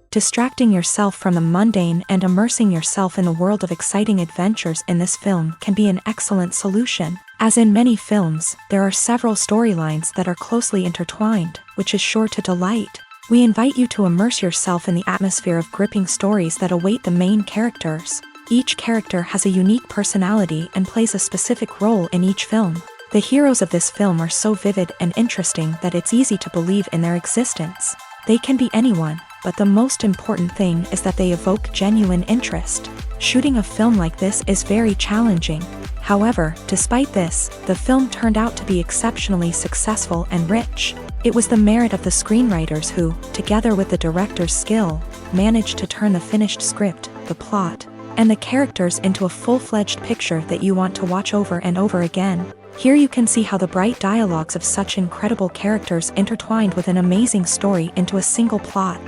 Distracting yourself from the mundane and immersing yourself in the world of exciting adventures in this film can be an excellent solution. As in many films, there are several storylines that are closely intertwined, which is sure to delight. We invite you to immerse yourself in the atmosphere of gripping stories that await the main characters. Each character has a unique personality and plays a specific role in each film. The heroes of this film are so vivid and interesting that it's easy to believe in their existence. They can be anyone, but the most important thing is that they evoke genuine interest. Shooting a film like this is very challenging. However, despite this, the film turned out to be exceptionally successful and rich. It was the merit of the screenwriters who, together with the director's skill, managed to turn the finished script, the plot, and the characters into a full-fledged picture that you want to watch over and over again. Here you can see how the bright dialogues of such incredible characters intertwined with an amazing story into a single plot.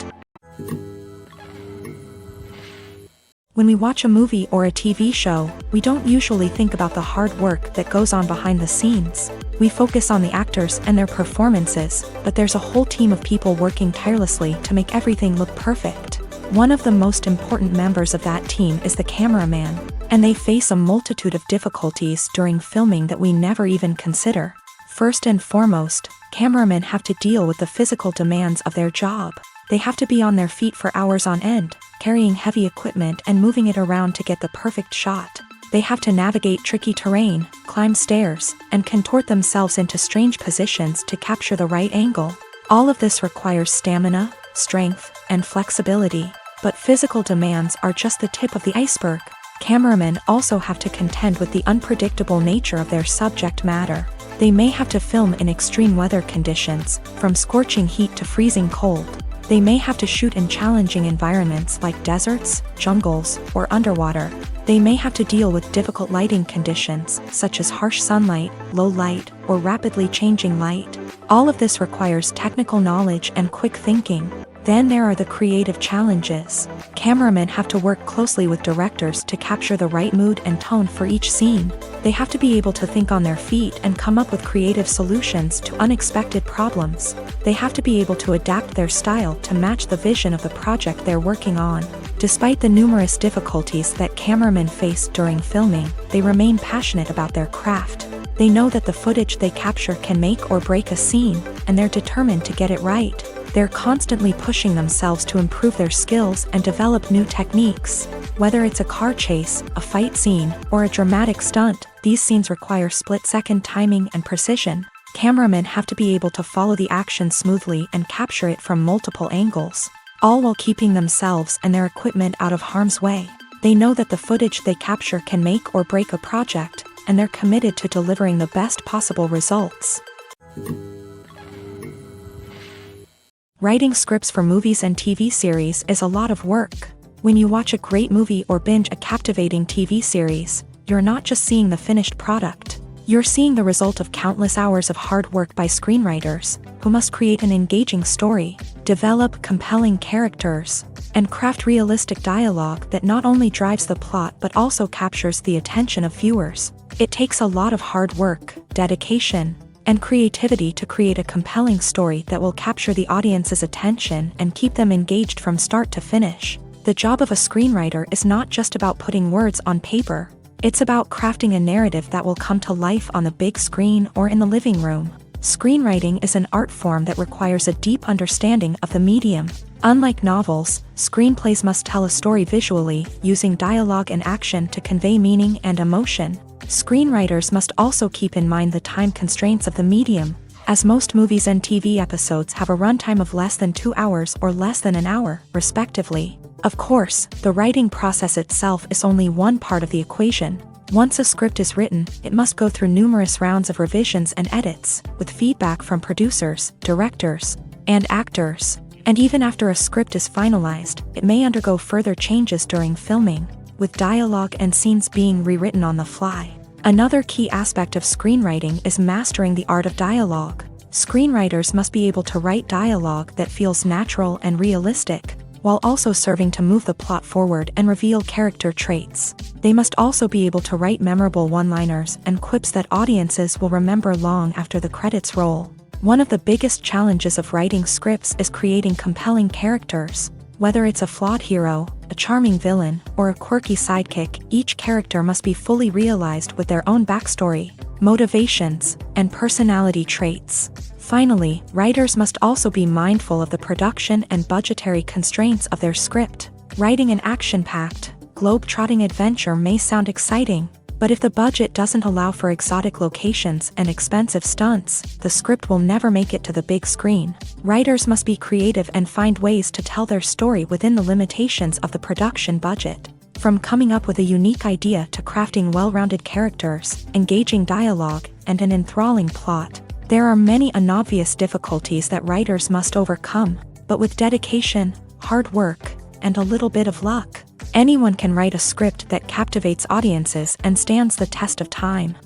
When we watch a movie or a TV show, we don't usually think about the hard work that goes on behind the scenes. We focus on the actors and their performances, but there's a whole team of people working tirelessly to make everything look perfect. One of the most important members of that team is the cameraman, and they face a multitude of difficulties during filming that we never even consider. First and foremost, cameramen have to deal with the physical demands of their job. They have to be on their feet for hours on end, carrying heavy equipment and moving it around to get the perfect shot. They have to navigate tricky terrain, climb stairs, and contort themselves into strange positions to capture the right angle. All of this requires stamina, strength, and flexibility. But physical demands are just the tip of the iceberg. Cameramen also have to contend with the unpredictable nature of their subject matter. They may have to film in extreme weather conditions, from scorching heat to freezing cold. They may have to shoot in challenging environments like deserts, jungles, or underwater. They may have to deal with difficult lighting conditions, such as harsh sunlight, low light, or rapidly changing light. All of this requires technical knowledge and quick thinking. Then there are the creative challenges. Cameramen have to work closely with directors to capture the right mood and tone for each scene. They have to be able to think on their feet and come up with creative solutions to unexpected problems. They have to be able to adapt their style to match the vision of the project they're working on. Despite the numerous difficulties that cameramen face during filming, they remain passionate about their craft. They know that the footage they capture can make or break a scene, and they're determined to get it right. They're constantly pushing themselves to improve their skills and develop new techniques. Whether it's a car chase, a fight scene, or a dramatic stunt, these scenes require split-second timing and precision. Cameramen have to be able to follow the action smoothly and capture it from multiple angles, all while keeping themselves and their equipment out of harm's way. They know that the footage they capture can make or break a project, and they're committed to delivering the best possible results. Writing scripts for movies and TV series is a lot of work. When you watch a great movie or binge a captivating TV series, you're not just seeing the finished product. You're seeing the result of countless hours of hard work by screenwriters, who must create an engaging story, develop compelling characters, and craft realistic dialogue that not only drives the plot but also captures the attention of viewers. It takes a lot of hard work, dedication, and creativity to create a compelling story that will capture the audience's attention and keep them engaged from start to finish. The job of a screenwriter is not just about putting words on paper. It's about crafting a narrative that will come to life on the big screen or in the living room. Screenwriting is an art form that requires a deep understanding of the medium. Unlike novels, screenplays must tell a story visually, using dialogue and action to convey meaning and emotion. Screenwriters must also keep in mind the time constraints of the medium, as most movies and TV episodes have a runtime of less than 2 hours or less than an hour, respectively. Of course, the writing process itself is only one part of the equation. Once a script is written, it must go through numerous rounds of revisions and edits, with feedback from producers, directors, and actors. And even after a script is finalized, it may undergo further changes during filming, with dialogue and scenes being rewritten on the fly. Another key aspect of screenwriting is mastering the art of dialogue. Screenwriters must be able to write dialogue that feels natural and realistic, while also serving to move the plot forward and reveal character traits. They must also be able to write memorable one-liners and quips that audiences will remember long after the credits roll. One of the biggest challenges of writing scripts is creating compelling characters. Whether it's a flawed hero, a charming villain, or a quirky sidekick, each character must be fully realized with their own backstory, motivations, and personality traits. Finally, writers must also be mindful of the production and budgetary constraints of their script. Writing an action-packed, globe-trotting adventure may sound exciting, but if the budget doesn't allow for exotic locations and expensive stunts, the script will never make it to the big screen. Writers must be creative and find ways to tell their story within the limitations of the production budget. From coming up with a unique idea to crafting well-rounded characters, engaging dialogue, and an enthralling plot, there are many unobvious difficulties that writers must overcome, but with dedication, hard work, and a little bit of luck, anyone can write a script that captivates audiences and stands the test of time.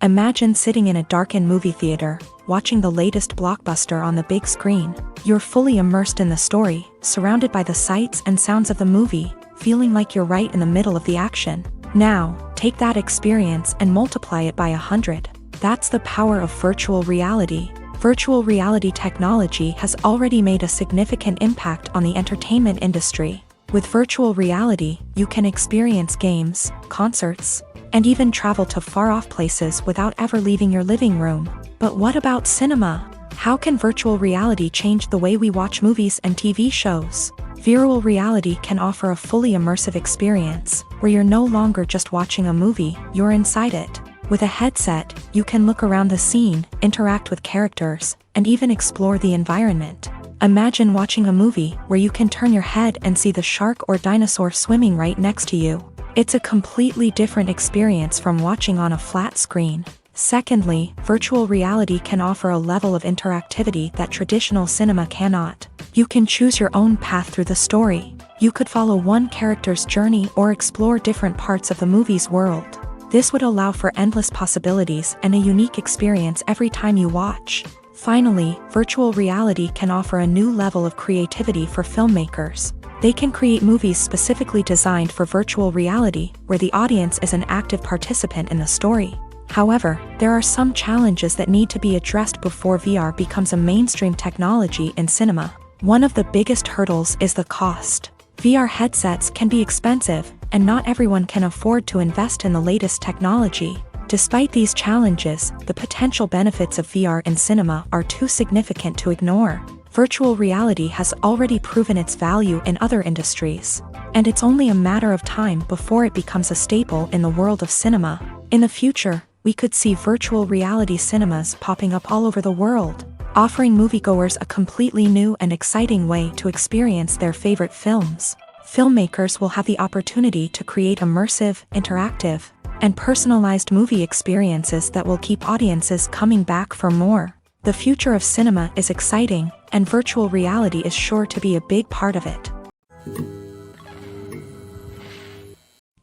Imagine sitting in a darkened movie theater, watching the latest blockbuster on the big screen. You're fully immersed in the story, surrounded by the sights and sounds of the movie, feeling like you're right in the middle of the action. Now, take that experience and multiply it by 100. That's the power of virtual reality. Virtual reality technology has already made a significant impact on the entertainment industry. With virtual reality, you can experience games, concerts, and even travel to far-off places without ever leaving your living room. But what about cinema? How can virtual reality change the way we watch movies and TV shows? Virtual reality can offer a fully immersive experience, where you're no longer just watching a movie, you're inside it. With a headset, you can look around the scene, interact with characters, and even explore the environment. Imagine watching a movie where you can turn your head and see the shark or dinosaur swimming right next to you. It's a completely different experience from watching on a flat screen. Secondly, virtual reality can offer a level of interactivity that traditional cinema cannot. You can choose your own path through the story. You could follow one character's journey or explore different parts of the movie's world. This would allow for endless possibilities and a unique experience every time you watch. Finally, virtual reality can offer a new level of creativity for filmmakers. They can create movies specifically designed for virtual reality, where the audience is an active participant in the story. However, there are some challenges that need to be addressed before VR becomes a mainstream technology in cinema. One of the biggest hurdles is the cost. VR headsets can be expensive, and not everyone can afford to invest in the latest technology. Despite these challenges, the potential benefits of VR in cinema are too significant to ignore. Virtual reality has already proven its value in other industries, and it's only a matter of time before it becomes a staple in the world of cinema. In the future, we could see virtual reality cinemas popping up all over the world, offering moviegoers a completely new and exciting way to experience their favorite films. Filmmakers will have the opportunity to create immersive, interactive, and personalized movie experiences that will keep audiences coming back for more. The future of cinema is exciting, and virtual reality is sure to be a big part of it.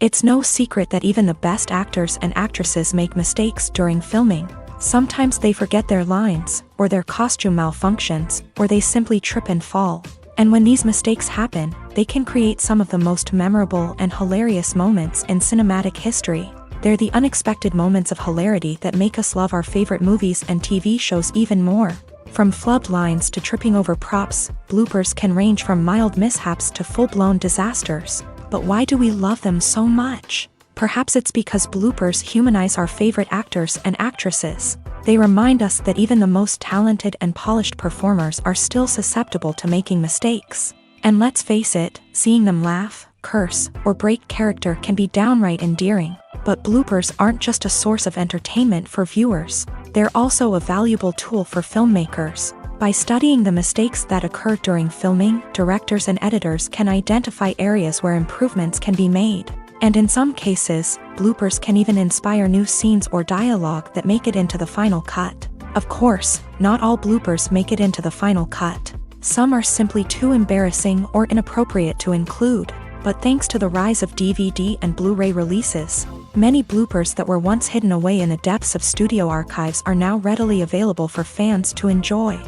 It's no secret that even the best actors and actresses make mistakes during filming. Sometimes they forget their lines, or their costume malfunctions, or they simply trip and fall. And when these mistakes happen, they can create some of the most memorable and hilarious moments in cinematic history. They're the unexpected moments of hilarity that make us love our favorite movies and TV shows even more. From flubbed lines to tripping over props, bloopers can range from mild mishaps to full-blown disasters. But why do we love them so much? Perhaps it's because bloopers humanize our favorite actors and actresses. They remind us that even the most talented and polished performers are still susceptible to making mistakes. And let's face it, seeing them laugh, curse, or break character can be downright endearing. But bloopers aren't just a source of entertainment for viewers. They're also a valuable tool for filmmakers. By studying the mistakes that occur during filming, directors and editors can identify areas where improvements can be made. And in some cases, bloopers can even inspire new scenes or dialogue that make it into the final cut. Of course, not all bloopers make it into the final cut. Some are simply too embarrassing or inappropriate to include. But thanks to the rise of DVD and Blu-ray releases, many bloopers that were once hidden away in the depths of studio archives are now readily available for fans to enjoy.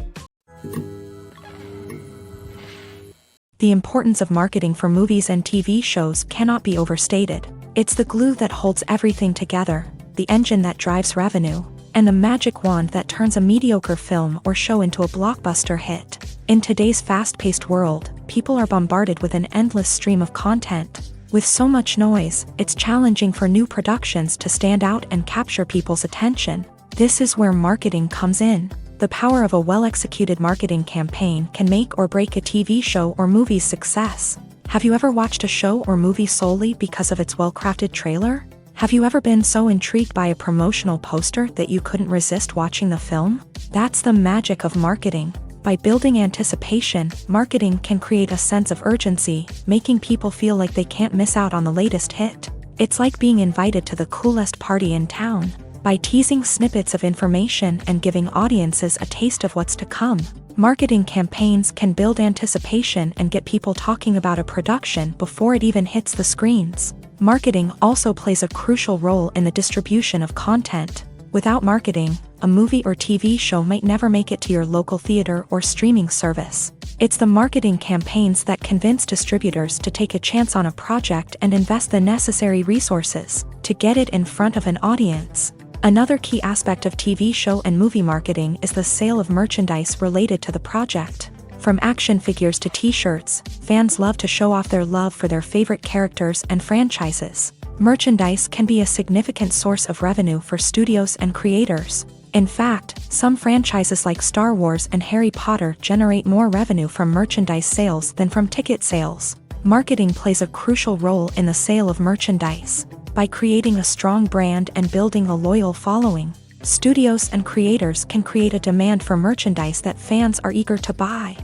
The importance of marketing for movies and TV shows cannot be overstated. It's the glue that holds everything together, the engine that drives revenue, and the magic wand that turns a mediocre film or show into a blockbuster hit. In today's fast-paced world, people are bombarded with an endless stream of content. With so much noise, it's challenging for new productions to stand out and capture people's attention. This is where marketing comes in. The power of a well-executed marketing campaign can make or break a TV show or movie's success. Have you ever watched a show or movie solely because of its well-crafted trailer? Have you ever been so intrigued by a promotional poster that you couldn't resist watching the film? That's the magic of marketing. By building anticipation, marketing can create a sense of urgency, making people feel like they can't miss out on the latest hit. It's like being invited to the coolest party in town. By teasing snippets of information and giving audiences a taste of what's to come, marketing campaigns can build anticipation and get people talking about a production before it even hits the screens. Marketing also plays a crucial role in the distribution of content. Without marketing, a movie or TV show might never make it to your local theater or streaming service. It's the marketing campaigns that convince distributors to take a chance on a project and invest the necessary resources to get it in front of an audience. Another key aspect of TV show and movie marketing is the sale of merchandise related to the project. From action figures to t-shirts, fans love to show off their love for their favorite characters and franchises. Merchandise can be a significant source of revenue for studios and creators. In fact, some franchises like Star Wars and Harry Potter generate more revenue from merchandise sales than from ticket sales. Marketing plays a crucial role in the sale of merchandise. By creating a strong brand and building a loyal following, studios and creators can create a demand for merchandise that fans are eager to buy.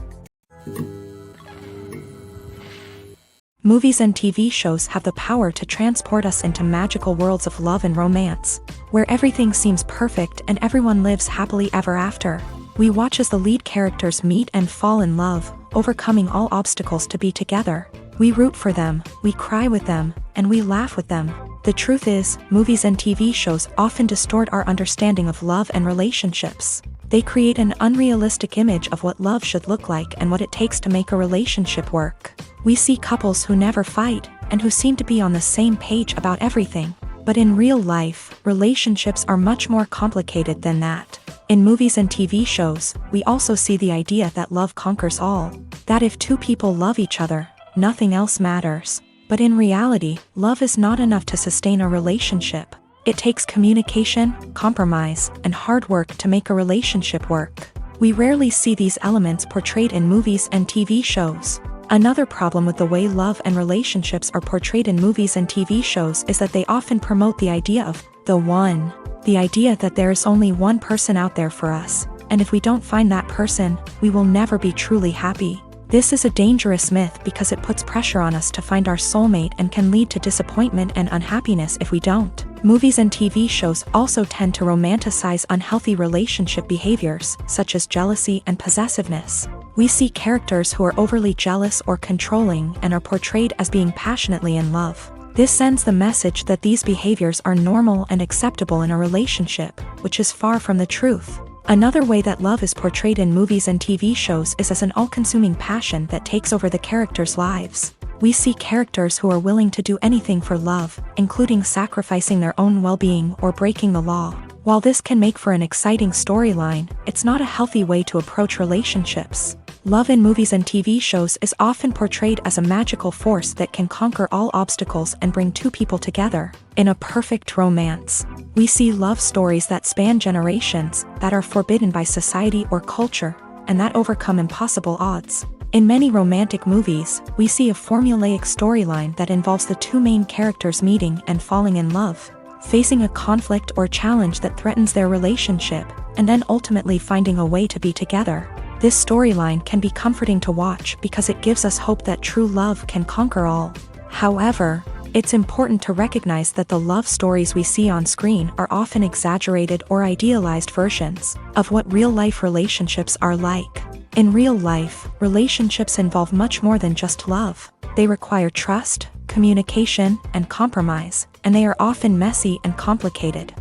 Movies and TV shows have the power to transport us into magical worlds of love and romance, where everything seems perfect and everyone lives happily ever after. We watch as the lead characters meet and fall in love, overcoming all obstacles to be together. We root for them, we cry with them, and we laugh with them. The truth is, movies and TV shows often distort our understanding of love and relationships. They create an unrealistic image of what love should look like and what it takes to make a relationship work. We see couples who never fight, and who seem to be on the same page about everything. But in real life, relationships are much more complicated than that. In movies and TV shows, we also see the idea that love conquers all. That if two people love each other, nothing else matters. But in reality, love is not enough to sustain a relationship. It takes communication, compromise, and hard work to make a relationship work. We rarely see these elements portrayed in movies and TV shows. Another problem with the way love and relationships are portrayed in movies and TV shows is that they often promote the idea of the one. The idea that there is only one person out there for us, and if we don't find that person, we will never be truly happy. This is a dangerous myth because it puts pressure on us to find our soulmate and can lead to disappointment and unhappiness if we don't. Movies and TV shows also tend to romanticize unhealthy relationship behaviors, such as jealousy and possessiveness. We see characters who are overly jealous or controlling and are portrayed as being passionately in love. This sends the message that these behaviors are normal and acceptable in a relationship, which is far from the truth. Another way that love is portrayed in movies and TV shows is as an all-consuming passion that takes over the characters' lives. We see characters who are willing to do anything for love, including sacrificing their own well-being or breaking the law. While this can make for an exciting storyline, it's not a healthy way to approach relationships. Love in movies and TV shows is often portrayed as a magical force that can conquer all obstacles and bring two people together. In a perfect romance, we see love stories that span generations, that are forbidden by society or culture, and that overcome impossible odds. In many romantic movies, we see a formulaic storyline that involves the two main characters meeting and falling in love, facing a conflict or challenge that threatens their relationship, and then ultimately finding a way to be together. This storyline can be comforting to watch because it gives us hope that true love can conquer all. However, it's important to recognize that the love stories we see on screen are often exaggerated or idealized versions of what real-life relationships are like. In real life, relationships involve much more than just love. They require trust, communication, and compromise, and they are often messy and complicated.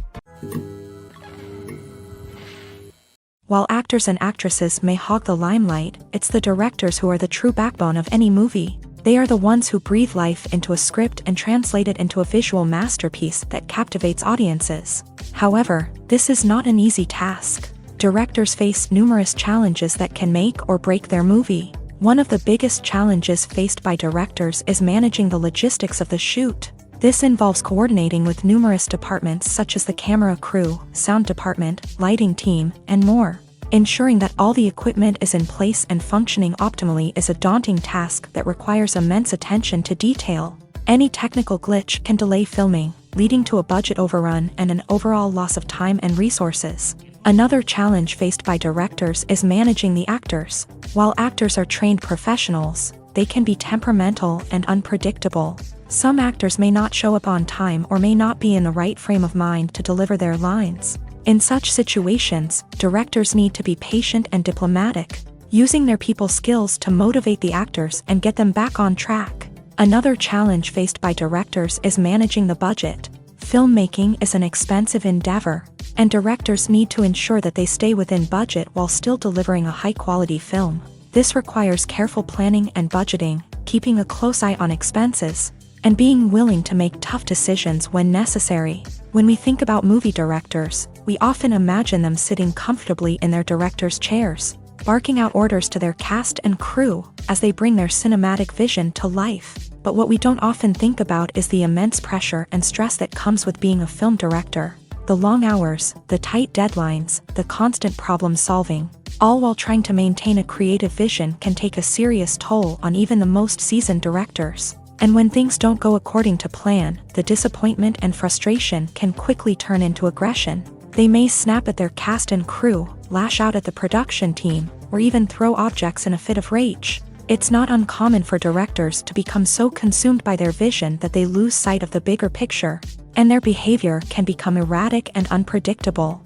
While actors and actresses may hog the limelight, it's the directors who are the true backbone of any movie. They are the ones who breathe life into a script and translate it into a visual masterpiece that captivates audiences. However, this is not an easy task. Directors face numerous challenges that can make or break their movie. One of the biggest challenges faced by directors is managing the logistics of the shoot. This involves coordinating with numerous departments such as the camera crew, sound department, lighting team, and more. Ensuring that all the equipment is in place and functioning optimally is a daunting task that requires immense attention to detail. Any technical glitch can delay filming, leading to a budget overrun and an overall loss of time and resources. Another challenge faced by directors is managing the actors. While actors are trained professionals, they can be temperamental and unpredictable. Some actors may not show up on time or may not be in the right frame of mind to deliver their lines. In such situations, directors need to be patient and diplomatic, using their people skills to motivate the actors and get them back on track. Another challenge faced by directors is managing the budget. Filmmaking is an expensive endeavor, and directors need to ensure that they stay within budget while still delivering a high-quality film. This requires careful planning and budgeting, keeping a close eye on expenses, and being willing to make tough decisions when necessary. When we think about movie directors, we often imagine them sitting comfortably in their director's chairs, barking out orders to their cast and crew as they bring their cinematic vision to life. But what we don't often think about is the immense pressure and stress that comes with being a film director. The long hours, the tight deadlines, the constant problem solving, all while trying to maintain a creative vision can take a serious toll on even the most seasoned directors. And when things don't go according to plan, the disappointment and frustration can quickly turn into aggression. They may snap at their cast and crew, lash out at the production team, or even throw objects in a fit of rage. It's not uncommon for directors to become so consumed by their vision that they lose sight of the bigger picture, and their behavior can become erratic and unpredictable.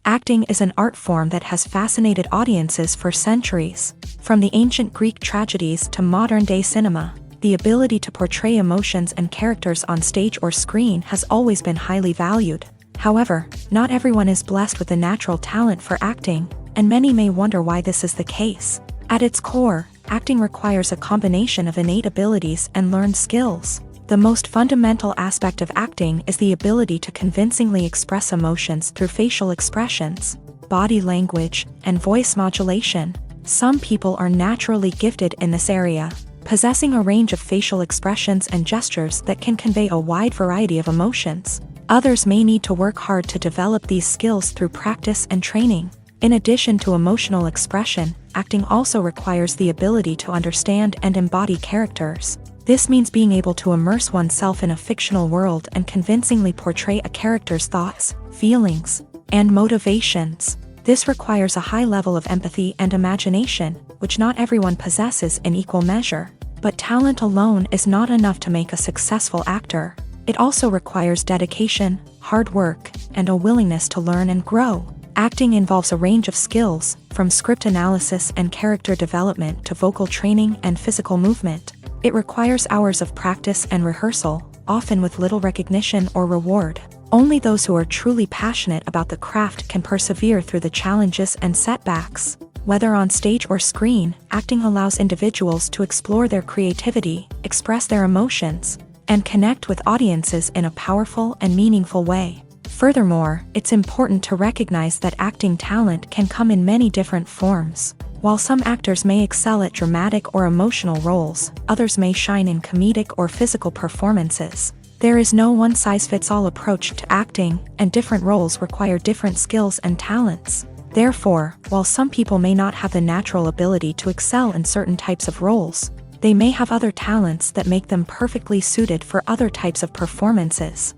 Acting is an art form that has fascinated audiences for centuries. From the ancient Greek tragedies to modern-day cinema, the ability to portray emotions and characters on stage or screen has always been highly valued. However, not everyone is blessed with a natural talent for acting, and many may wonder why this is the case. At its core, acting requires a combination of innate abilities and learned skills. The most fundamental aspect of acting is the ability to convincingly express emotions through facial expressions, body language, and voice modulation. Some people are naturally gifted in this area, possessing a range of facial expressions and gestures that can convey a wide variety of emotions. Others may need to work hard to develop these skills through practice and training. In addition to emotional expression, acting also requires the ability to understand and embody characters. This means being able to immerse oneself in a fictional world and convincingly portray a character's thoughts, feelings, and motivations. This requires a high level of empathy and imagination, which not everyone possesses in equal measure. But talent alone is not enough to make a successful actor. It also requires dedication, hard work, and a willingness to learn and grow. Acting involves a range of skills, from script analysis and character development to vocal training and physical movement. It requires hours of practice and rehearsal, often with little recognition or reward. Only those who are truly passionate about the craft can persevere through the challenges and setbacks. Whether on stage or screen, acting allows individuals to explore their creativity, express their emotions, and connect with audiences in a powerful and meaningful way. Furthermore, it's important to recognize that acting talent can come in many different forms. While some actors may excel at dramatic or emotional roles, others may shine in comedic or physical performances. There is no one-size-fits-all approach to acting, and different roles require different skills and talents. Therefore, while some people may not have the natural ability to excel in certain types of roles, they may have other talents that make them perfectly suited for other types of performances.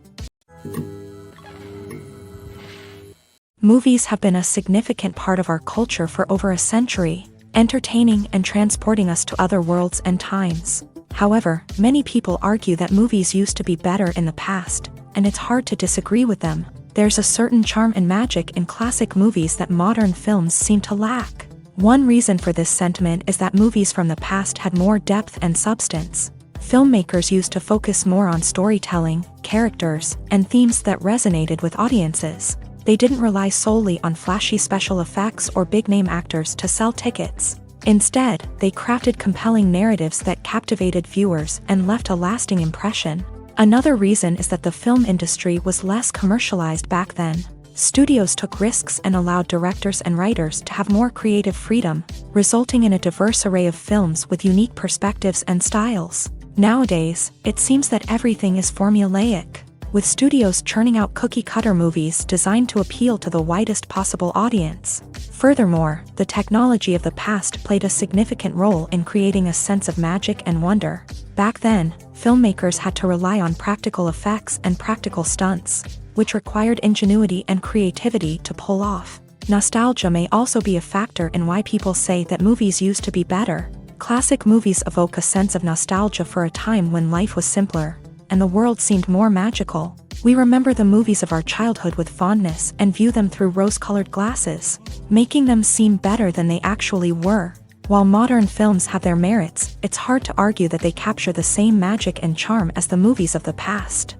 Movies have been a significant part of our culture for over a century, entertaining and transporting us to other worlds and times. However, many people argue that movies used to be better in the past, and it's hard to disagree with them. There's a certain charm and magic in classic movies that modern films seem to lack. One reason for this sentiment is that movies from the past had more depth and substance. Filmmakers used to focus more on storytelling, characters, and themes that resonated with audiences. They didn't rely solely on flashy special effects or big-name actors to sell tickets. Instead, they crafted compelling narratives that captivated viewers and left a lasting impression. Another reason is that the film industry was less commercialized back then. Studios took risks and allowed directors and writers to have more creative freedom, resulting in a diverse array of films with unique perspectives and styles. Nowadays, it seems that everything is formulaic, with studios churning out cookie-cutter movies designed to appeal to the widest possible audience. Furthermore, the technology of the past played a significant role in creating a sense of magic and wonder. Back then, filmmakers had to rely on practical effects and practical stunts, which required ingenuity and creativity to pull off. Nostalgia may also be a factor in why people say that movies used to be better. Classic movies evoke a sense of nostalgia for a time when life was simpler, and the world seemed more magical. We remember the movies of our childhood with fondness and view them through rose-colored glasses, making them seem better than they actually were. While modern films have their merits, it's hard to argue that they capture the same magic and charm as the movies of the past.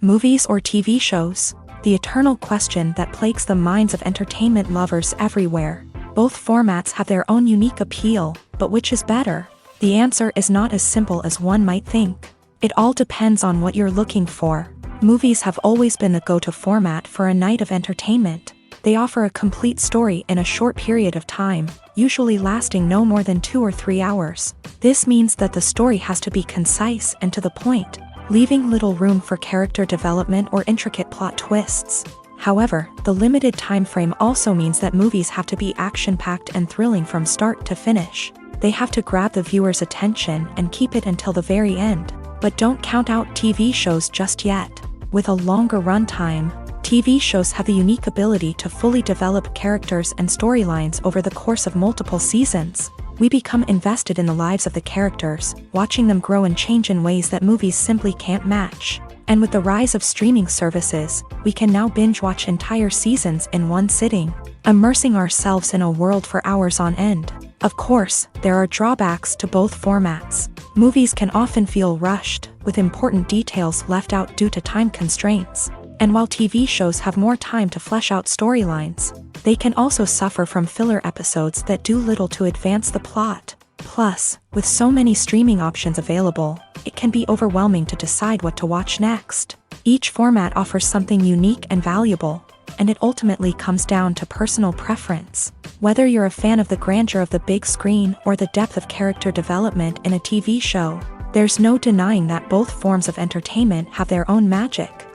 Movies or TV shows? The eternal question that plagues the minds of entertainment lovers everywhere. Both formats have their own unique appeal, but which is better? The answer is not as simple as one might think. It all depends on what you're looking for. Movies have always been the go-to format for a night of entertainment. They offer a complete story in a short period of time, usually lasting no more than 2 or 3 hours. This means that the story has to be concise and to the point, leaving little room for character development or intricate plot twists. However, the limited time frame also means that movies have to be action-packed and thrilling from start to finish. They have to grab the viewer's attention and keep it until the very end. But don't count out TV shows just yet. With a longer runtime, TV shows have the unique ability to fully develop characters and storylines over the course of multiple seasons. We become invested in the lives of the characters, watching them grow and change in ways that movies simply can't match. And with the rise of streaming services, we can now binge-watch entire seasons in one sitting, immersing ourselves in a world for hours on end. Of course, there are drawbacks to both formats. Movies can often feel rushed, with important details left out due to time constraints. And while TV shows have more time to flesh out storylines, they can also suffer from filler episodes that do little to advance the plot. Plus, with so many streaming options available, it can be overwhelming to decide what to watch next. Each format offers something unique and valuable, and it ultimately comes down to personal preference. Whether you're a fan of the grandeur of the big screen or the depth of character development in a TV show, there's no denying that both forms of entertainment have their own magic.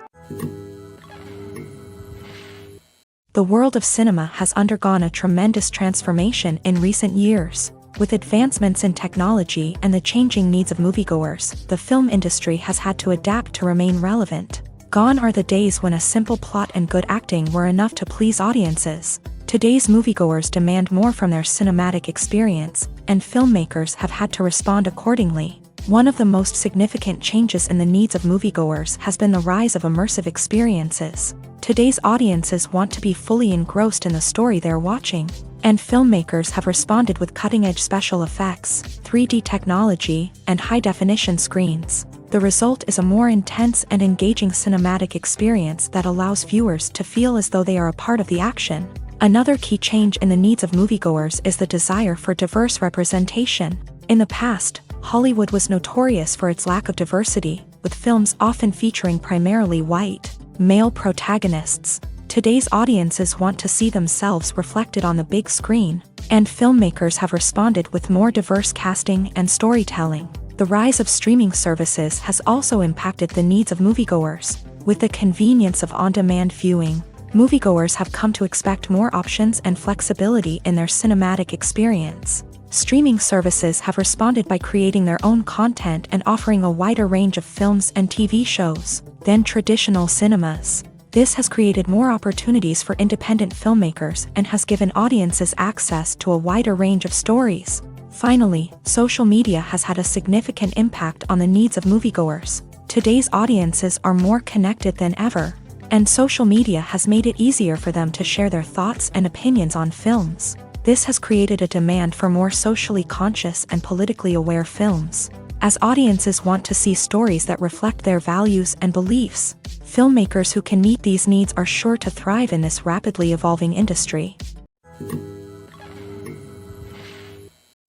The world of cinema has undergone a tremendous transformation in recent years. With advancements in technology and the changing needs of moviegoers, the film industry has had to adapt to remain relevant. Gone are the days when a simple plot and good acting were enough to please audiences. Today's moviegoers demand more from their cinematic experience, and filmmakers have had to respond accordingly. One of the most significant changes in the needs of moviegoers has been the rise of immersive experiences. Today's audiences want to be fully engrossed in the story they're watching, and filmmakers have responded with cutting-edge special effects, 3D technology, and high-definition screens. The result is a more intense and engaging cinematic experience that allows viewers to feel as though they are a part of the action. Another key change in the needs of moviegoers is the desire for diverse representation. In the past, Hollywood was notorious for its lack of diversity, with films often featuring primarily white, male protagonists. Today's audiences want to see themselves reflected on the big screen, and filmmakers have responded with more diverse casting and storytelling. The rise of streaming services has also impacted the needs of moviegoers. With the convenience of on-demand viewing, moviegoers have come to expect more options and flexibility in their cinematic experience. Streaming services have responded by creating their own content and offering a wider range of films and TV shows than traditional cinemas. This has created more opportunities for independent filmmakers and has given audiences access to a wider range of stories. Finally, social media has had a significant impact on the needs of moviegoers. Today's audiences are more connected than ever, and social media has made it easier for them to share their thoughts and opinions on films. This has created a demand for more socially conscious and politically aware films. As audiences want to see stories that reflect their values and beliefs, filmmakers who can meet these needs are sure to thrive in this rapidly evolving industry.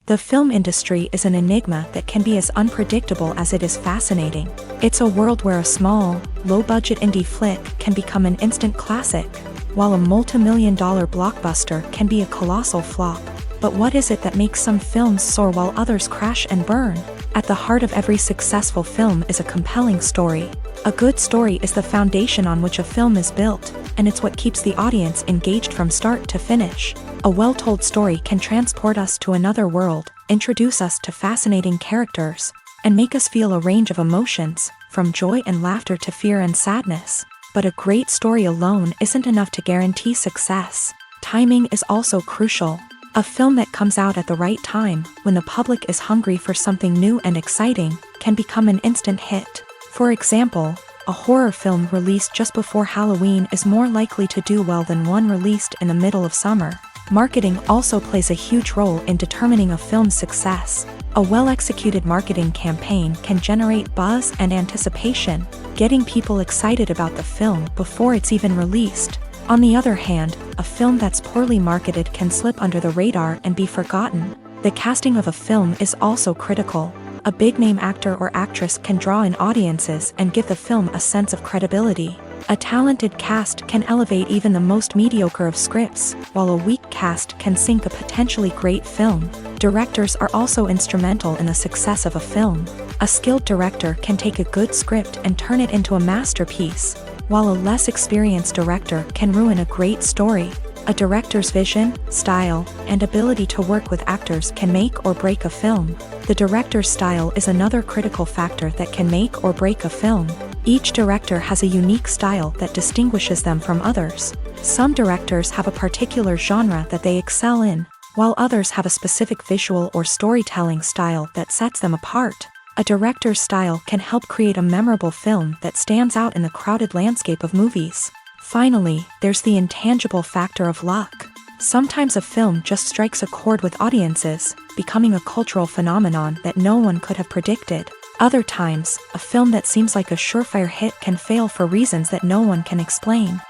The film industry is an enigma that can be as unpredictable as it is fascinating. It's a world where a small, low-budget indie flick can become an instant classic, while a multi-million-dollar blockbuster can be a colossal flop. But what is it that makes some films soar while others crash and burn? At the heart of every successful film is a compelling story. A good story is the foundation on which a film is built, and it's what keeps the audience engaged from start to finish. A well-told story can transport us to another world, introduce us to fascinating characters, and make us feel a range of emotions, from joy and laughter to fear and sadness. But a great story alone isn't enough to guarantee success. Timing is also crucial. A film that comes out at the right time, when the public is hungry for something new and exciting, can become an instant hit. For example, a horror film released just before Halloween is more likely to do well than one released in the middle of summer. Marketing also plays a huge role in determining a film's success. A well-executed marketing campaign can generate buzz and anticipation, getting people excited about the film before it's even released. On the other hand, a film that's poorly marketed can slip under the radar and be forgotten. The casting of a film is also critical. A big-name actor or actress can draw in audiences and give the film a sense of credibility. A talented cast can elevate even the most mediocre of scripts, while a weak cast can sink a potentially great film. Directors are also instrumental in the success of a film. A skilled director can take a good script and turn it into a masterpiece, while a less experienced director can ruin a great story. A director's vision, style, and ability to work with actors can make or break a film. The director's style is another critical factor that can make or break a film. Each director has a unique style that distinguishes them from others. Some directors have a particular genre that they excel in, while others have a specific visual or storytelling style that sets them apart. A director's style can help create a memorable film that stands out in the crowded landscape of movies. Finally, there's the intangible factor of luck. Sometimes a film just strikes a chord with audiences, becoming a cultural phenomenon that no one could have predicted. Other times, a film that seems like a surefire hit can fail for reasons that no one can explain.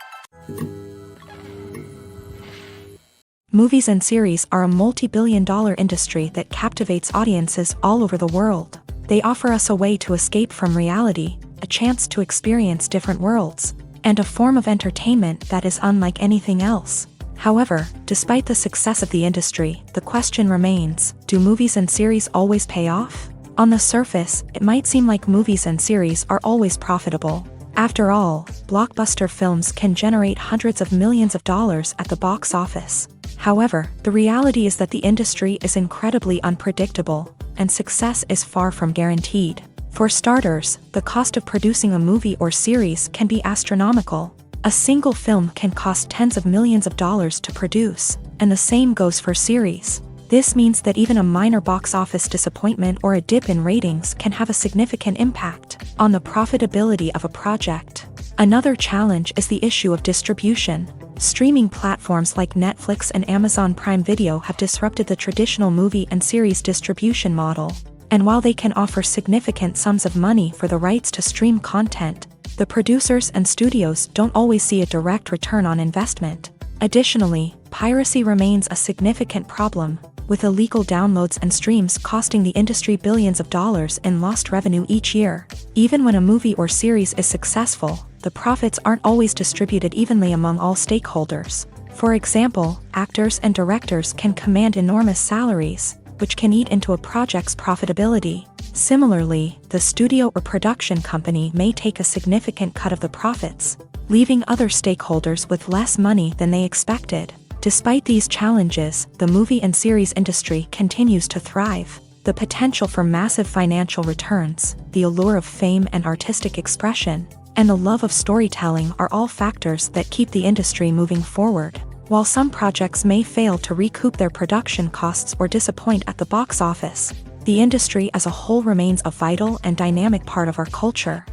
Movies and series are a multi-billion-dollar industry that captivates audiences all over the world. They offer us a way to escape from reality, a chance to experience different worlds, and a form of entertainment that is unlike anything else. However, despite the success of the industry, the question remains, do movies and series always pay off? On the surface, it might seem like movies and series are always profitable. After all, blockbuster films can generate hundreds of millions of dollars at the box office. However, the reality is that the industry is incredibly unpredictable, and success is far from guaranteed. For starters, the cost of producing a movie or series can be astronomical. A single film can cost tens of millions of dollars to produce, and the same goes for series. This means that even a minor box office disappointment or a dip in ratings can have a significant impact on the profitability of a project. Another challenge is the issue of distribution. Streaming platforms like Netflix and Amazon Prime Video have disrupted the traditional movie and series distribution model. And while they can offer significant sums of money for the rights to stream content, the producers and studios don't always see a direct return on investment. Additionally, piracy remains a significant problem, with illegal downloads and streams costing the industry billions of dollars in lost revenue each year. Even when a movie or series is successful, the profits aren't always distributed evenly among all stakeholders. For example, actors and directors can command enormous salaries, which can eat into a project's profitability. Similarly, the studio or production company may take a significant cut of the profits, leaving other stakeholders with less money than they expected. Despite these challenges, the movie and series industry continues to thrive. The potential for massive financial returns, the allure of fame and artistic expression, and the love of storytelling are all factors that keep the industry moving forward. While some projects may fail to recoup their production costs or disappoint at the box office, the industry as a whole remains a vital and dynamic part of our culture.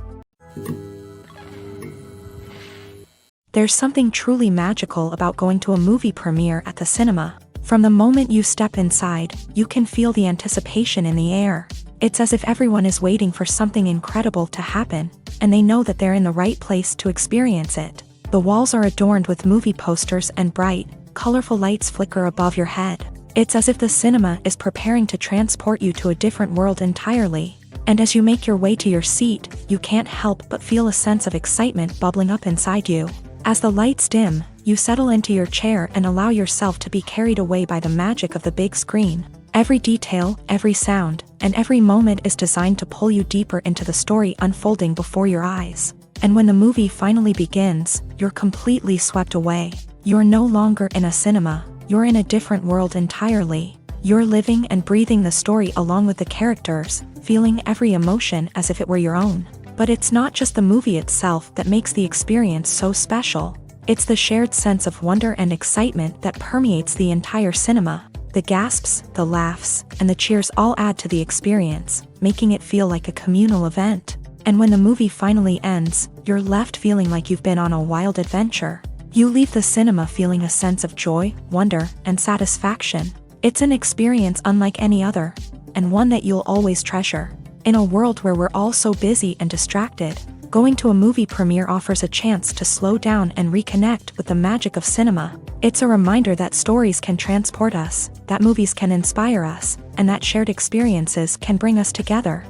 There's something truly magical about going to a movie premiere at the cinema. From the moment you step inside, you can feel the anticipation in the air. It's as if everyone is waiting for something incredible to happen, and they know that they're in the right place to experience it. The walls are adorned with movie posters and bright, colorful lights flicker above your head. It's as if the cinema is preparing to transport you to a different world entirely. And as you make your way to your seat, you can't help but feel a sense of excitement bubbling up inside you. As the lights dim, you settle into your chair and allow yourself to be carried away by the magic of the big screen. Every detail, every sound, and every moment is designed to pull you deeper into the story unfolding before your eyes. And when the movie finally begins, you're completely swept away. You're no longer in a cinema, you're in a different world entirely. You're living and breathing the story along with the characters, feeling every emotion as if it were your own. But it's not just the movie itself that makes the experience so special. It's the shared sense of wonder and excitement that permeates the entire cinema. The gasps, the laughs, and the cheers all add to the experience, making it feel like a communal event. And when the movie finally ends, you're left feeling like you've been on a wild adventure. You leave the cinema feeling a sense of joy, wonder, and satisfaction. It's an experience unlike any other, and one that you'll always treasure. In a world where we're all so busy and distracted, going to a movie premiere offers a chance to slow down and reconnect with the magic of cinema. It's a reminder that stories can transport us, that movies can inspire us, and that shared experiences can bring us together.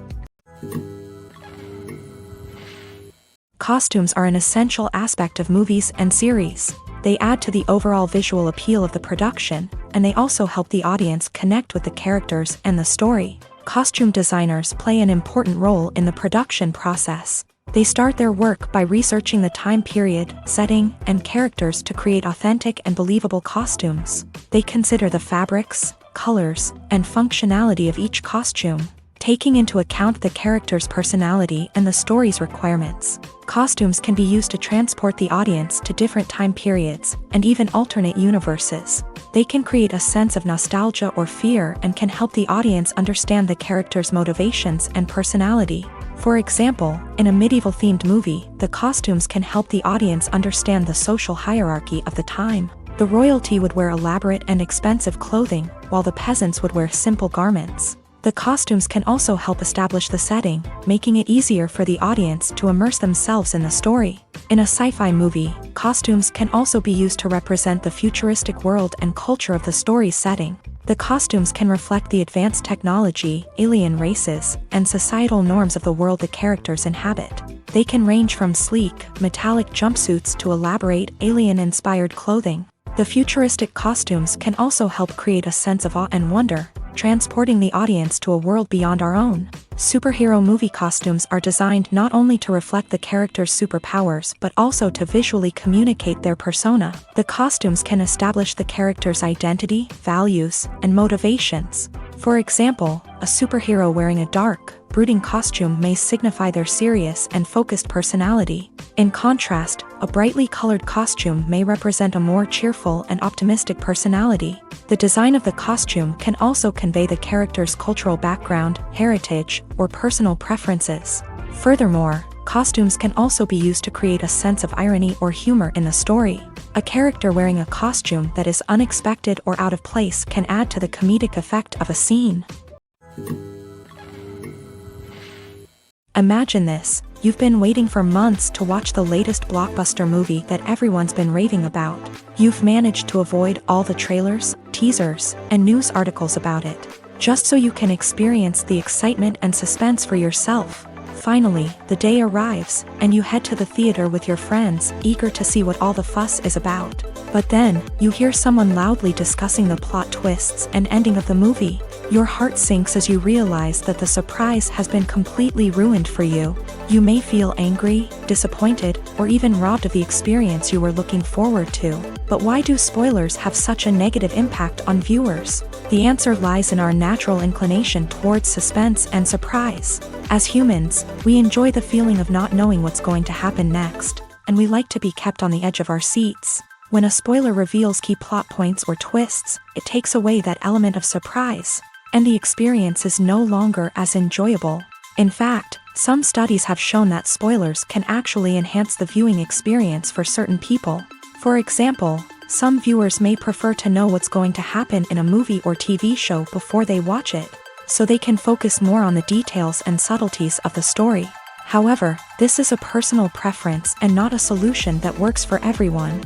Costumes are an essential aspect of movies and series. They add to the overall visual appeal of the production, and they also help the audience connect with the characters and the story. Costume designers play an important role in the production process. They start their work by researching the time period, setting, and characters to create authentic and believable costumes. They consider the fabrics, colors, and functionality of each costume, taking into account the character's personality and the story's requirements. Costumes can be used to transport the audience to different time periods, and even alternate universes. They can create a sense of nostalgia or fear and can help the audience understand the character's motivations and personality. For example, in a medieval-themed movie, the costumes can help the audience understand the social hierarchy of the time. The royalty would wear elaborate and expensive clothing, while the peasants would wear simple garments. The costumes can also help establish the setting, making it easier for the audience to immerse themselves in the story. In a sci-fi movie, costumes can also be used to represent the futuristic world and culture of the story's setting. The costumes can reflect the advanced technology, alien races, and societal norms of the world the characters inhabit. They can range from sleek, metallic jumpsuits to elaborate, alien-inspired clothing. The futuristic costumes can also help create a sense of awe and wonder, transporting the audience to a world beyond our own. Superhero movie costumes are designed not only to reflect the character's superpowers but also to visually communicate their persona. The costumes can establish the character's identity, values, and motivations. For example, a superhero wearing a dark, brooding costume may signify their serious and focused personality. In contrast, a brightly colored costume may represent a more cheerful and optimistic personality. The design of the costume can also convey the character's cultural background, heritage, or personal preferences. Furthermore, costumes can also be used to create a sense of irony or humor in the story. A character wearing a costume that is unexpected or out of place can add to the comedic effect of a scene. Imagine this. You've been waiting for months to watch the latest blockbuster movie that everyone's been raving about. You've managed to avoid all the trailers, teasers, and news articles about it, just so you can experience the excitement and suspense for yourself. Finally, the day arrives, and you head to the theater with your friends, eager to see what all the fuss is about. But then, you hear someone loudly discussing the plot twists and ending of the movie. Your heart sinks as you realize that the surprise has been completely ruined for you. You may feel angry, disappointed, or even robbed of the experience you were looking forward to. But why do spoilers have such a negative impact on viewers? The answer lies in our natural inclination towards suspense and surprise. As humans, we enjoy the feeling of not knowing what's going to happen next, and we like to be kept on the edge of our seats. When a spoiler reveals key plot points or twists, it takes away that element of surprise, and the experience is no longer as enjoyable. In fact, some studies have shown that spoilers can actually enhance the viewing experience for certain people. For example, some viewers may prefer to know what's going to happen in a movie or TV show before they watch it, so they can focus more on the details and subtleties of the story. However, this is a personal preference and not a solution that works for everyone.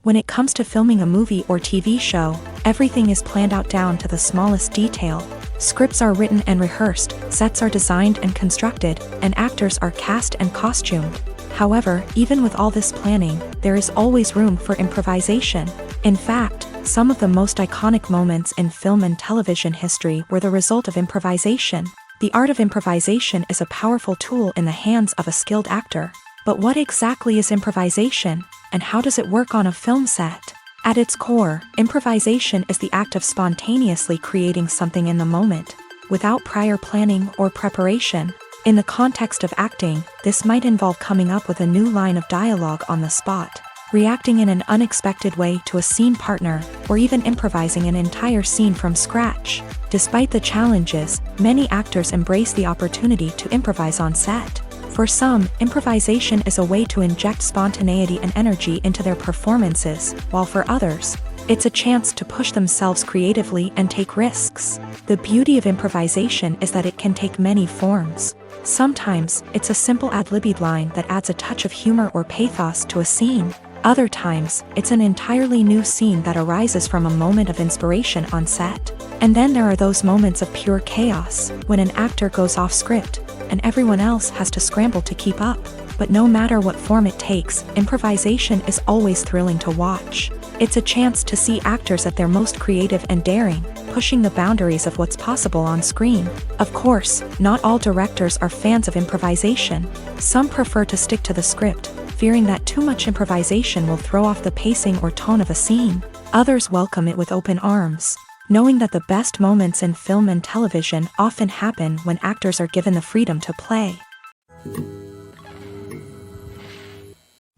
When it comes to filming a movie or TV show, everything is planned out down to the smallest detail. Scripts are written and rehearsed, sets are designed and constructed, and actors are cast and costumed. However, even with all this planning, there is always room for improvisation. In fact, some of the most iconic moments in film and television history were the result of improvisation. The art of improvisation is a powerful tool in the hands of a skilled actor. But what exactly is improvisation, and how does it work on a film set? At its core, improvisation is the act of spontaneously creating something in the moment, without prior planning or preparation. In the context of acting, this might involve coming up with a new line of dialogue on the spot, reacting in an unexpected way to a scene partner, or even improvising an entire scene from scratch. Despite the challenges, many actors embrace the opportunity to improvise on set. For some, improvisation is a way to inject spontaneity and energy into their performances, while for others, it's a chance to push themselves creatively and take risks. The beauty of improvisation is that it can take many forms. Sometimes, it's a simple ad-libbed line that adds a touch of humor or pathos to a scene. Other times, it's an entirely new scene that arises from a moment of inspiration on set. And then there are those moments of pure chaos, when an actor goes off script, and everyone else has to scramble to keep up. But no matter what form it takes, improvisation is always thrilling to watch. It's a chance to see actors at their most creative and daring, pushing the boundaries of what's possible on screen. Of course, not all directors are fans of improvisation. Some prefer to stick to the script, fearing that too much improvisation will throw off the pacing or tone of a scene. Others welcome it with open arms, knowing that the best moments in film and television often happen when actors are given the freedom to play.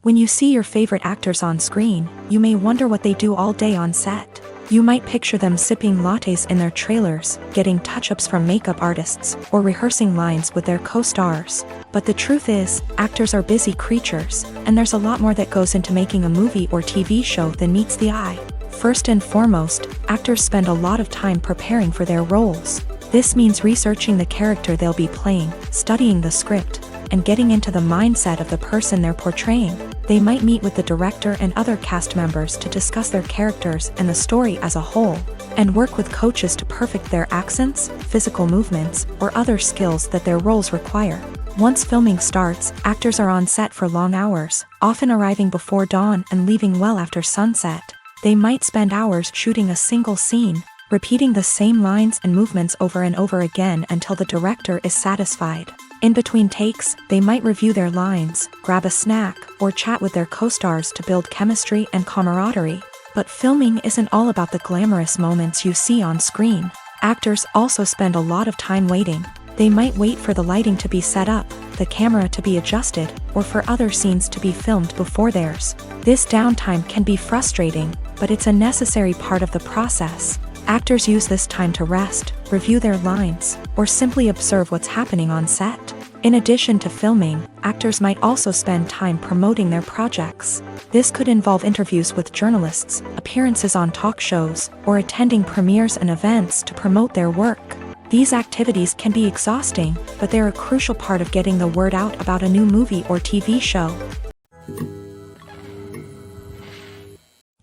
When you see your favorite actors on screen, you may wonder what they do all day on set. You might picture them sipping lattes in their trailers, getting touch-ups from makeup artists, or rehearsing lines with their co-stars. But the truth is, actors are busy creatures, and there's a lot more that goes into making a movie or TV show than meets the eye. First and foremost, actors spend a lot of time preparing for their roles. This means researching the character they'll be playing, studying the script, and getting into the mindset of the person they're portraying. They might meet with the director and other cast members to discuss their characters and the story as a whole, and work with coaches to perfect their accents, physical movements, or other skills that their roles require. Once filming starts, actors are on set for long hours, often arriving before dawn and leaving well after sunset. They might spend hours shooting a single scene, repeating the same lines and movements over and over again until the director is satisfied. In between takes, they might review their lines, grab a snack, or chat with their co-stars to build chemistry and camaraderie. But filming isn't all about the glamorous moments you see on screen. Actors also spend a lot of time waiting. They might wait for the lighting to be set up, the camera to be adjusted, or for other scenes to be filmed before theirs. This downtime can be frustrating, but it's a necessary part of the process. Actors use this time to rest, review their lines, or simply observe what's happening on set. In addition to filming, actors might also spend time promoting their projects. This could involve interviews with journalists, appearances on talk shows, or attending premieres and events to promote their work. These activities can be exhausting, but they're a crucial part of getting the word out about a new movie or TV show.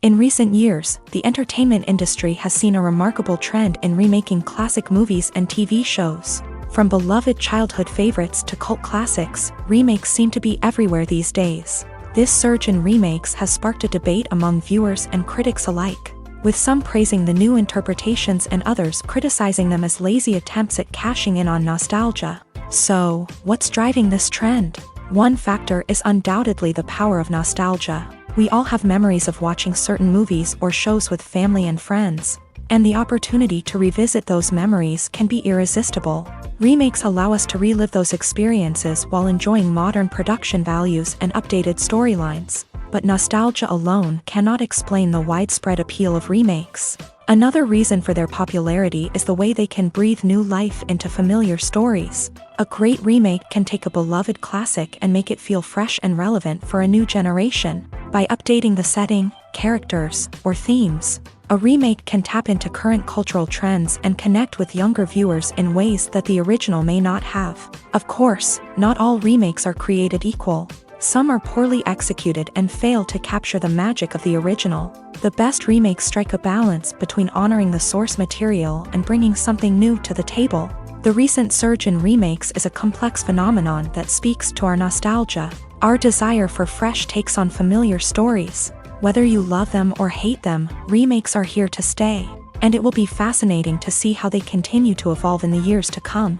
In recent years, the entertainment industry has seen a remarkable trend in remaking classic movies and TV shows. From beloved childhood favorites to cult classics, remakes seem to be everywhere these days. This surge in remakes has sparked a debate among viewers and critics alike, with some praising the new interpretations and others criticizing them as lazy attempts at cashing in on nostalgia. So, what's driving this trend? One factor is undoubtedly the power of nostalgia. We all have memories of watching certain movies or shows with family and friends, and the opportunity to revisit those memories can be irresistible. Remakes allow us to relive those experiences while enjoying modern production values and updated storylines. But nostalgia alone cannot explain the widespread appeal of remakes. Another reason for their popularity is the way they can breathe new life into familiar stories. A great remake can take a beloved classic and make it feel fresh and relevant for a new generation. By updating the setting, characters, or themes, a remake can tap into current cultural trends and connect with younger viewers in ways that the original may not have. Of course, not all remakes are created equal. Some are poorly executed and fail to capture the magic of the original. The best remakes strike a balance between honoring the source material and bringing something new to the table. The recent surge in remakes is a complex phenomenon that speaks to our nostalgia, our desire for fresh takes on familiar stories. Whether you love them or hate them, remakes are here to stay, and it will be fascinating to see how they continue to evolve in the years to come.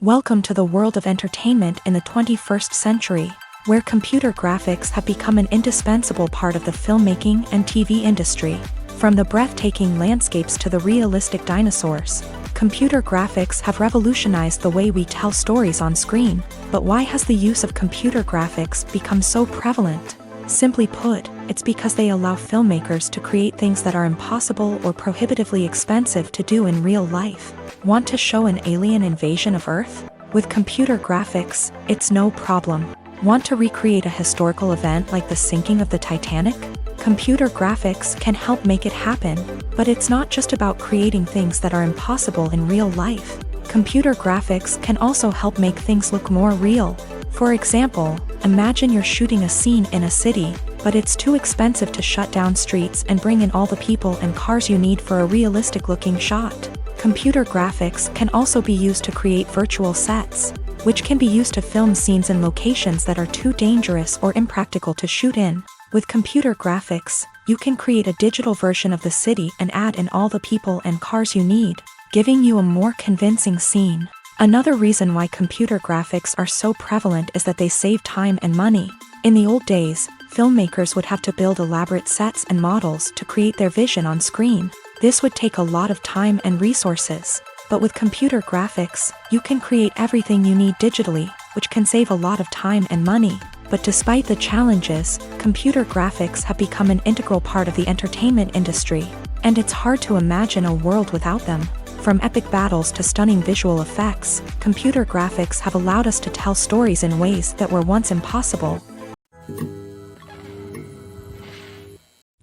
Welcome to the world of entertainment in the 21st century, where computer graphics have become an indispensable part of the filmmaking and TV industry. From the breathtaking landscapes to the realistic dinosaurs, computer graphics have revolutionized the way we tell stories on screen. But why has the use of computer graphics become so prevalent? Simply put, it's because they allow filmmakers to create things that are impossible or prohibitively expensive to do in real life. Want to show an alien invasion of Earth? With computer graphics, it's no problem. Want to recreate a historical event like the sinking of the Titanic? Computer graphics can help make it happen, but it's not just about creating things that are impossible in real life. Computer graphics can also help make things look more real. For example, imagine you're shooting a scene in a city, but it's too expensive to shut down streets and bring in all the people and cars you need for a realistic-looking shot. Computer graphics can also be used to create virtual sets, which can be used to film scenes in locations that are too dangerous or impractical to shoot in. With computer graphics, you can create a digital version of the city and add in all the people and cars you need, giving you a more convincing scene. Another reason why computer graphics are so prevalent is that they save time and money. In the old days, filmmakers would have to build elaborate sets and models to create their vision on screen. This would take a lot of time and resources. But with computer graphics, you can create everything you need digitally, which can save a lot of time and money. But despite the challenges, computer graphics have become an integral part of the entertainment industry, and it's hard to imagine a world without them. From epic battles to stunning visual effects, computer graphics have allowed us to tell stories in ways that were once impossible.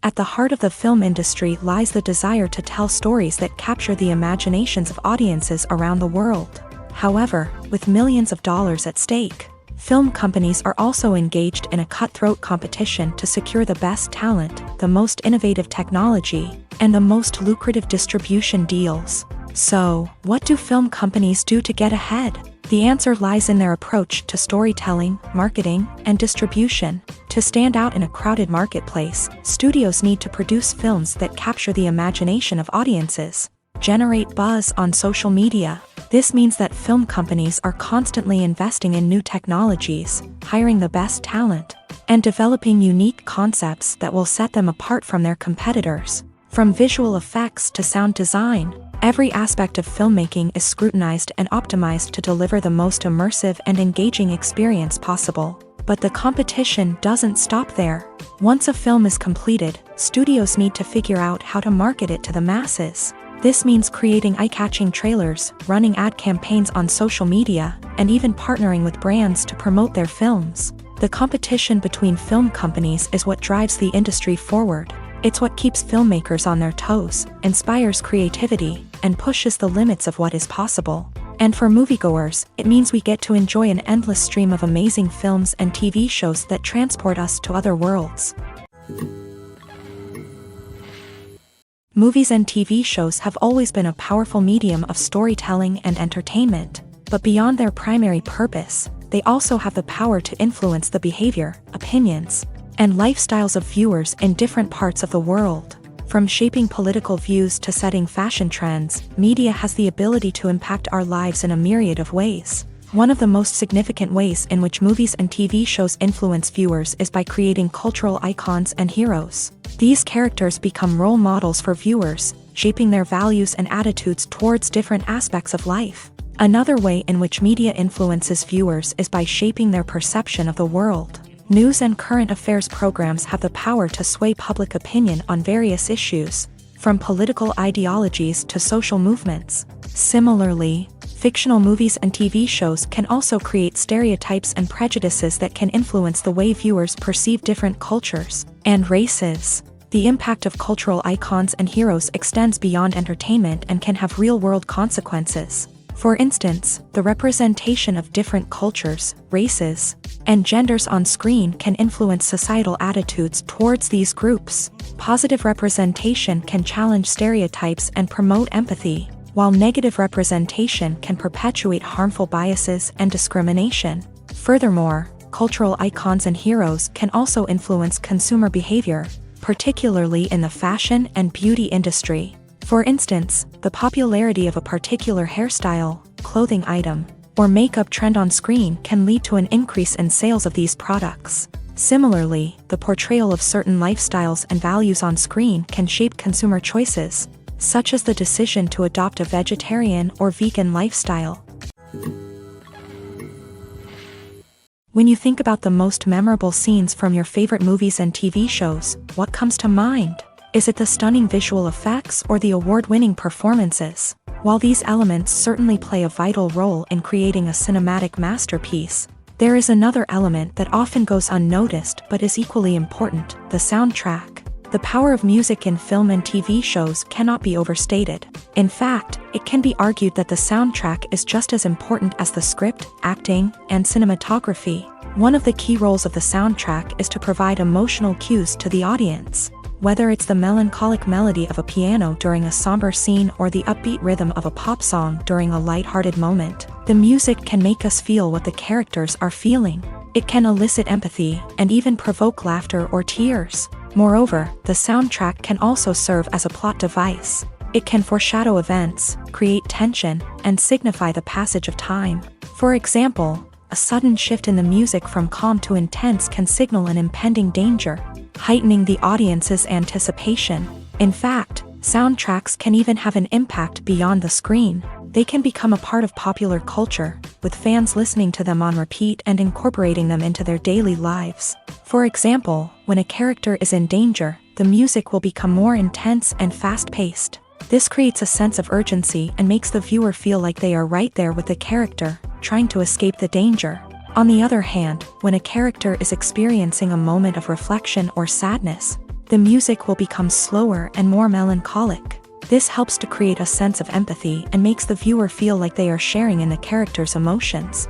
At the heart of the film industry lies the desire to tell stories that capture the imaginations of audiences around the world. However, with millions of dollars at stake, film companies are also engaged in a cutthroat competition to secure the best talent, the most innovative technology, and the most lucrative distribution deals. So, what do film companies do to get ahead? The answer lies in their approach to storytelling, marketing, and distribution. To stand out in a crowded marketplace, studios need to produce films that capture the imagination of audiences, generate buzz on social media. This means that film companies are constantly investing in new technologies, hiring the best talent, and developing unique concepts that will set them apart from their competitors. From visual effects to sound design, every aspect of filmmaking is scrutinized and optimized to deliver the most immersive and engaging experience possible. But the competition doesn't stop there. Once a film is completed, studios need to figure out how to market it to the masses. This means creating eye-catching trailers, running ad campaigns on social media, and even partnering with brands to promote their films. The competition between film companies is what drives the industry forward. It's what keeps filmmakers on their toes, inspires creativity, and pushes the limits of what is possible. And for moviegoers, it means we get to enjoy an endless stream of amazing films and TV shows that transport us to other worlds. Movies and TV shows have always been a powerful medium of storytelling and entertainment, but beyond their primary purpose, they also have the power to influence the behavior, opinions, and lifestyles of viewers in different parts of the world. From shaping political views to setting fashion trends, media has the ability to impact our lives in a myriad of ways. One of the most significant ways in which movies and TV shows influence viewers is by creating cultural icons and heroes. These characters become role models for viewers, shaping their values and attitudes towards different aspects of life. Another way in which media influences viewers is by shaping their perception of the world. News and current affairs programs have the power to sway public opinion on various issues, from political ideologies to social movements. Similarly, fictional movies and TV shows can also create stereotypes and prejudices that can influence the way viewers perceive different cultures and races. The impact of cultural icons and heroes extends beyond entertainment and can have real-world consequences. For instance, the representation of different cultures, races, and genders on screen can influence societal attitudes towards these groups. Positive representation can challenge stereotypes and promote empathy, while negative representation can perpetuate harmful biases and discrimination. Furthermore, cultural icons and heroes can also influence consumer behavior, particularly in the fashion and beauty industry. For instance, the popularity of a particular hairstyle, clothing item, or makeup trend on screen can lead to an increase in sales of these products. Similarly, the portrayal of certain lifestyles and values on screen can shape consumer choices, such as the decision to adopt a vegetarian or vegan lifestyle. When you think about the most memorable scenes from your favorite movies and TV shows, what comes to mind? Is it the stunning visual effects or the award-winning performances? While these elements certainly play a vital role in creating a cinematic masterpiece, there is another element that often goes unnoticed but is equally important: the soundtrack. The power of music in film and TV shows cannot be overstated. In fact, it can be argued that the soundtrack is just as important as the script, acting, and cinematography. One of the key roles of the soundtrack is to provide emotional cues to the audience. Whether it's the melancholic melody of a piano during a somber scene or the upbeat rhythm of a pop song during a lighthearted moment, the music can make us feel what the characters are feeling. It can elicit empathy and even provoke laughter or tears. Moreover, the soundtrack can also serve as a plot device. It can foreshadow events, create tension, and signify the passage of time. For example, a sudden shift in the music from calm to intense can signal an impending danger, heightening the audience's anticipation. In fact, soundtracks can even have an impact beyond the screen. They can become a part of popular culture, with fans listening to them on repeat and incorporating them into their daily lives. For example, when a character is in danger, the music will become more intense and fast-paced. This creates a sense of urgency and makes the viewer feel like they are right there with the character, trying to escape the danger. On the other hand, when a character is experiencing a moment of reflection or sadness, the music will become slower and more melancholic. This helps to create a sense of empathy and makes the viewer feel like they are sharing in the character's emotions.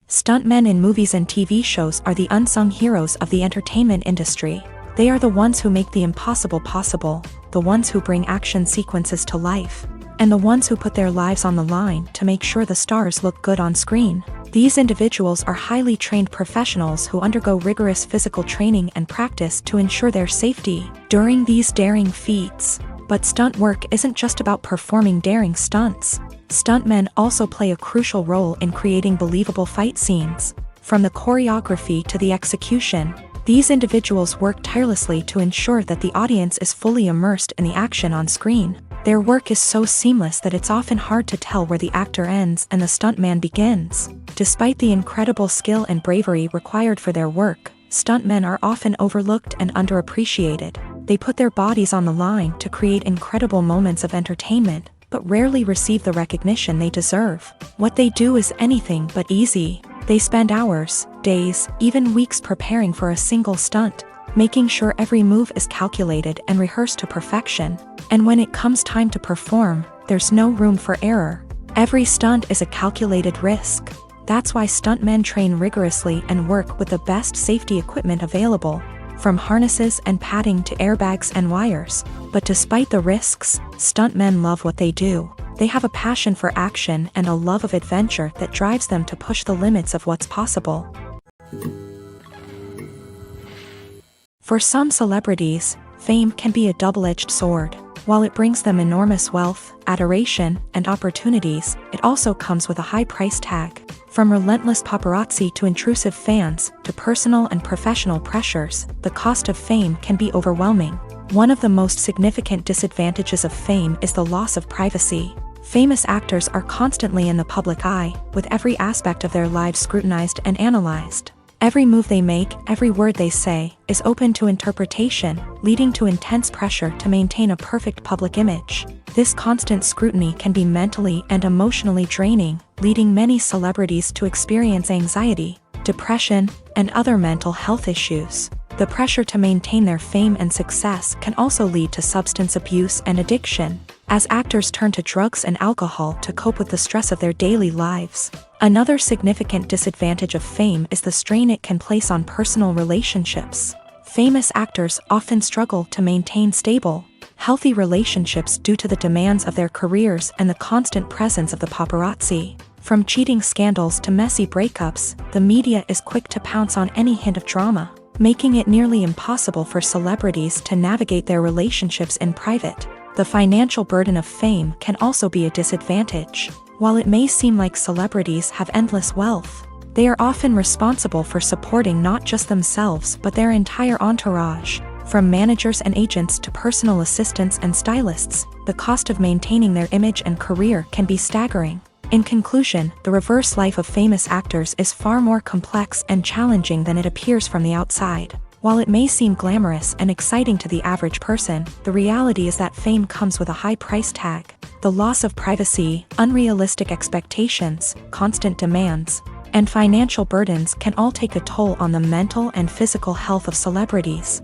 Stuntmen in movies and TV shows are the unsung heroes of the entertainment industry. They are the ones who make the impossible possible, the ones who bring action sequences to life, and the ones who put their lives on the line to make sure the stars look good on screen. These individuals are highly trained professionals who undergo rigorous physical training and practice to ensure their safety during these daring feats. But stunt work isn't just about performing daring stunts. Stuntmen also play a crucial role in creating believable fight scenes. From the choreography to the execution, these individuals work tirelessly to ensure that the audience is fully immersed in the action on screen. Their work is so seamless that it's often hard to tell where the actor ends and the stuntman begins. Despite the incredible skill and bravery required for their work, stuntmen are often overlooked and underappreciated. They put their bodies on the line to create incredible moments of entertainment, but rarely receive the recognition they deserve. What they do is anything but easy. They spend hours, days, even weeks preparing for a single stunt, making sure every move is calculated and rehearsed to perfection. And when it comes time to perform, there's no room for error. Every stunt is a calculated risk. That's why stuntmen train rigorously and work with the best safety equipment available, from harnesses and padding to airbags and wires. But despite the risks, stuntmen love what they do. They have a passion for action and a love of adventure that drives them to push the limits of what's possible. For some celebrities, fame can be a double-edged sword. While it brings them enormous wealth, adoration, and opportunities, it also comes with a high price tag. From relentless paparazzi to intrusive fans, to personal and professional pressures, the cost of fame can be overwhelming. One of the most significant disadvantages of fame is the loss of privacy. Famous actors are constantly in the public eye, with every aspect of their lives scrutinized and analyzed. Every move they make, every word they say, is open to interpretation, leading to intense pressure to maintain a perfect public image. This constant scrutiny can be mentally and emotionally draining, leading many celebrities to experience anxiety, depression, and other mental health issues. The pressure to maintain their fame and success can also lead to substance abuse and addiction. as actors turn to drugs and alcohol to cope with the stress of their daily lives. Another significant disadvantage of fame is the strain it can place on personal relationships. Famous actors often struggle to maintain stable, healthy relationships due to the demands of their careers and the constant presence of the paparazzi. From cheating scandals to messy breakups, the media is quick to pounce on any hint of drama, making it nearly impossible for celebrities to navigate their relationships in private. The financial burden of fame can also be a disadvantage. While it may seem like celebrities have endless wealth, they are often responsible for supporting not just themselves but their entire entourage. From managers and agents to personal assistants and stylists, the cost of maintaining their image and career can be staggering. In conclusion, the reverse life of famous actors is far more complex and challenging than it appears from the outside. While it may seem glamorous and exciting to the average person, the reality is that fame comes with a high price tag. The loss of privacy, unrealistic expectations, constant demands, and financial burdens can all take a toll on the mental and physical health of celebrities.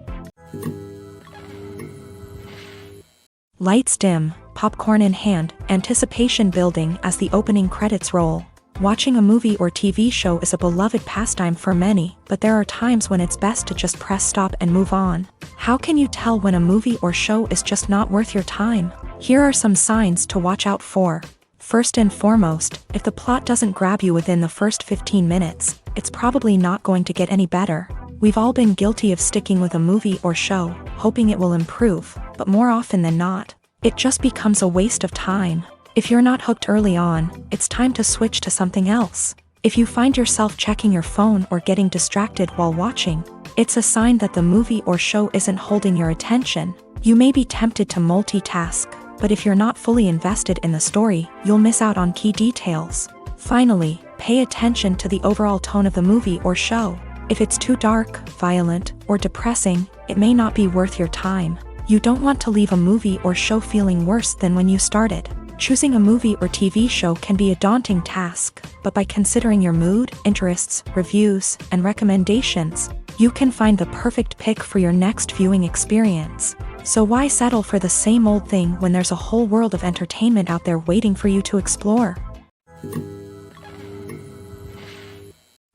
Lights dim, popcorn in hand, anticipation building as the opening credits roll. Watching a movie or TV show is a beloved pastime for many, but there are times when it's best to just press stop and move on. How can you tell when a movie or show is just not worth your time? Here are some signs to watch out for. First and foremost, if the plot doesn't grab you within the first 15 minutes, it's probably not going to get any better. We've all been guilty of sticking with a movie or show, hoping it will improve, but more often than not, it just becomes a waste of time. If you're not hooked early on, it's time to switch to something else. If you find yourself checking your phone or getting distracted while watching, it's a sign that the movie or show isn't holding your attention. You may be tempted to multitask, but if you're not fully invested in the story, you'll miss out on key details. Finally, pay attention to the overall tone of the movie or show. If it's too dark, violent, or depressing, it may not be worth your time. You don't want to leave a movie or show feeling worse than when you started. Choosing a movie or TV show can be a daunting task, but by considering your mood, interests, reviews, and recommendations, you can find the perfect pick for your next viewing experience. So why settle for the same old thing when there's a whole world of entertainment out there waiting for you to explore?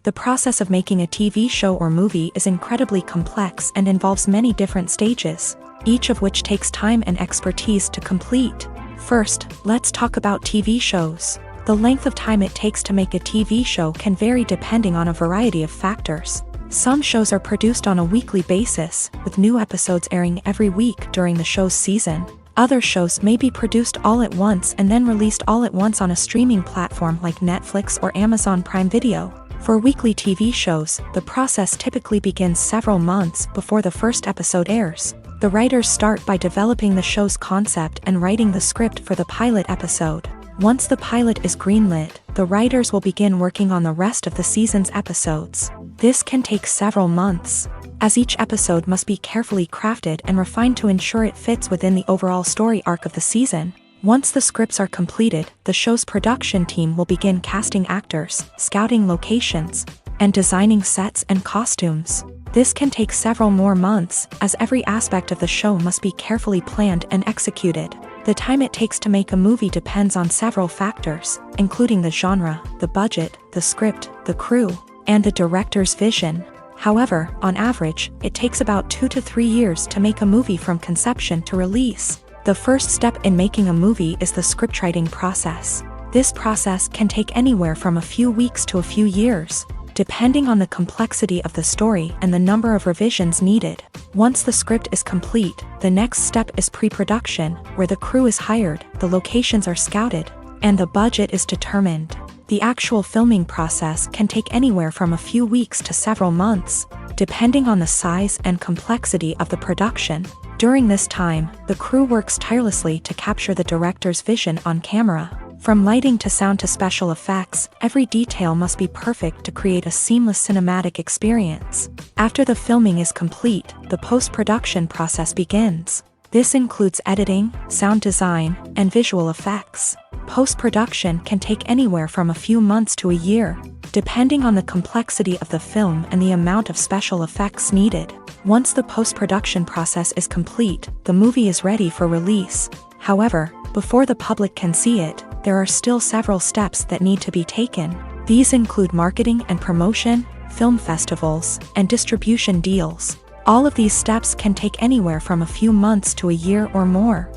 The process of making a TV show or movie is incredibly complex and involves many different stages, each of which takes time and expertise to complete. First, let's talk about TV shows. The length of time it takes to make a TV show can vary depending on a variety of factors. Some shows are produced on a weekly basis, with new episodes airing every week during the show's season. Other shows may be produced all at once and then released all at once on a streaming platform like Netflix or Amazon Prime Video. For weekly TV shows, the process typically begins several months before the first episode airs. The writers start by developing the show's concept and writing the script for the pilot episode. Once the pilot is greenlit, the writers will begin working on the rest of the season's episodes. This can take several months, as each episode must be carefully crafted and refined to ensure it fits within the overall story arc of the season. Once the scripts are completed, the show's production team will begin casting actors, scouting locations, and designing sets and costumes. This can take several more months, as every aspect of the show must be carefully planned and executed. The time it takes to make a movie depends on several factors, including the genre, the budget, the script, the crew, and the director's vision. However, on average, it takes about 2 to 3 years to make a movie from conception to release. The first step in making a movie is the scriptwriting process. This process can take anywhere from a few weeks to a few years, depending on the complexity of the story and the number of revisions needed. Once the script is complete, the next step is pre-production, where the crew is hired, the locations are scouted, and the budget is determined. The actual filming process can take anywhere from a few weeks to several months, depending on the size and complexity of the production. During this time, the crew works tirelessly to capture the director's vision on camera. From lighting to sound to special effects, every detail must be perfect to create a seamless cinematic experience. After the filming is complete, the post-production process begins. This includes editing, sound design, and visual effects. Post-production can take anywhere from a few months to a year, depending on the complexity of the film and the amount of special effects needed. Once the post-production process is complete, the movie is ready for release. However, before the public can see it, there are still several steps that need to be taken. These include marketing and promotion, film festivals, and distribution deals. All of these steps can take anywhere from a few months to a year or more.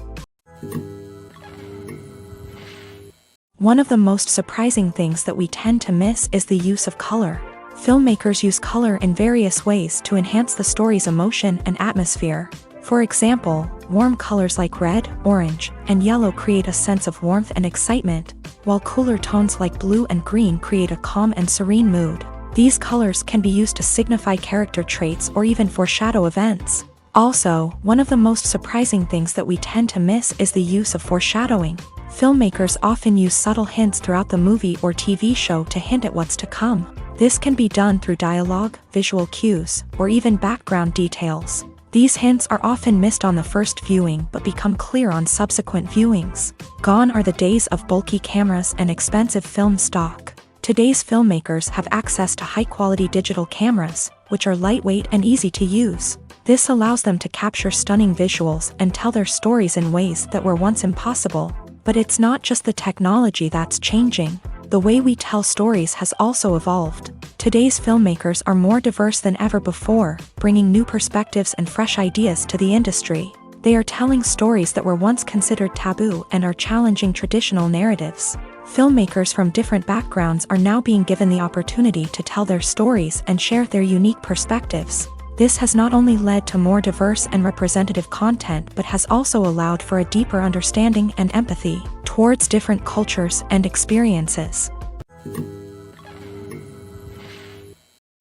One of the most surprising things that we tend to miss is the use of color. Filmmakers use color in various ways to enhance the story's emotion and atmosphere. For example, warm colors like red, orange, and yellow create a sense of warmth and excitement, while cooler tones like blue and green create a calm and serene mood. These colors can be used to signify character traits or even foreshadow events. Also, one of the most surprising things that we tend to miss is the use of foreshadowing. Filmmakers often use subtle hints throughout the movie or TV show to hint at what's to come. This can be done through dialogue, visual cues, or even background details. These hints are often missed on the first viewing but become clear on subsequent viewings. Gone are the days of bulky cameras and expensive film stock. Today's filmmakers have access to high-quality digital cameras, which are lightweight and easy to use. This allows them to capture stunning visuals and tell their stories in ways that were once impossible. But it's not just the technology that's changing. The way we tell stories has also evolved. Today's filmmakers are more diverse than ever before, bringing new perspectives and fresh ideas to the industry. They are telling stories that were once considered taboo and are challenging traditional narratives. Filmmakers from different backgrounds are now being given the opportunity to tell their stories and share their unique perspectives. This has not only led to more diverse and representative content but has also allowed for a deeper understanding and empathy towards different cultures and experiences.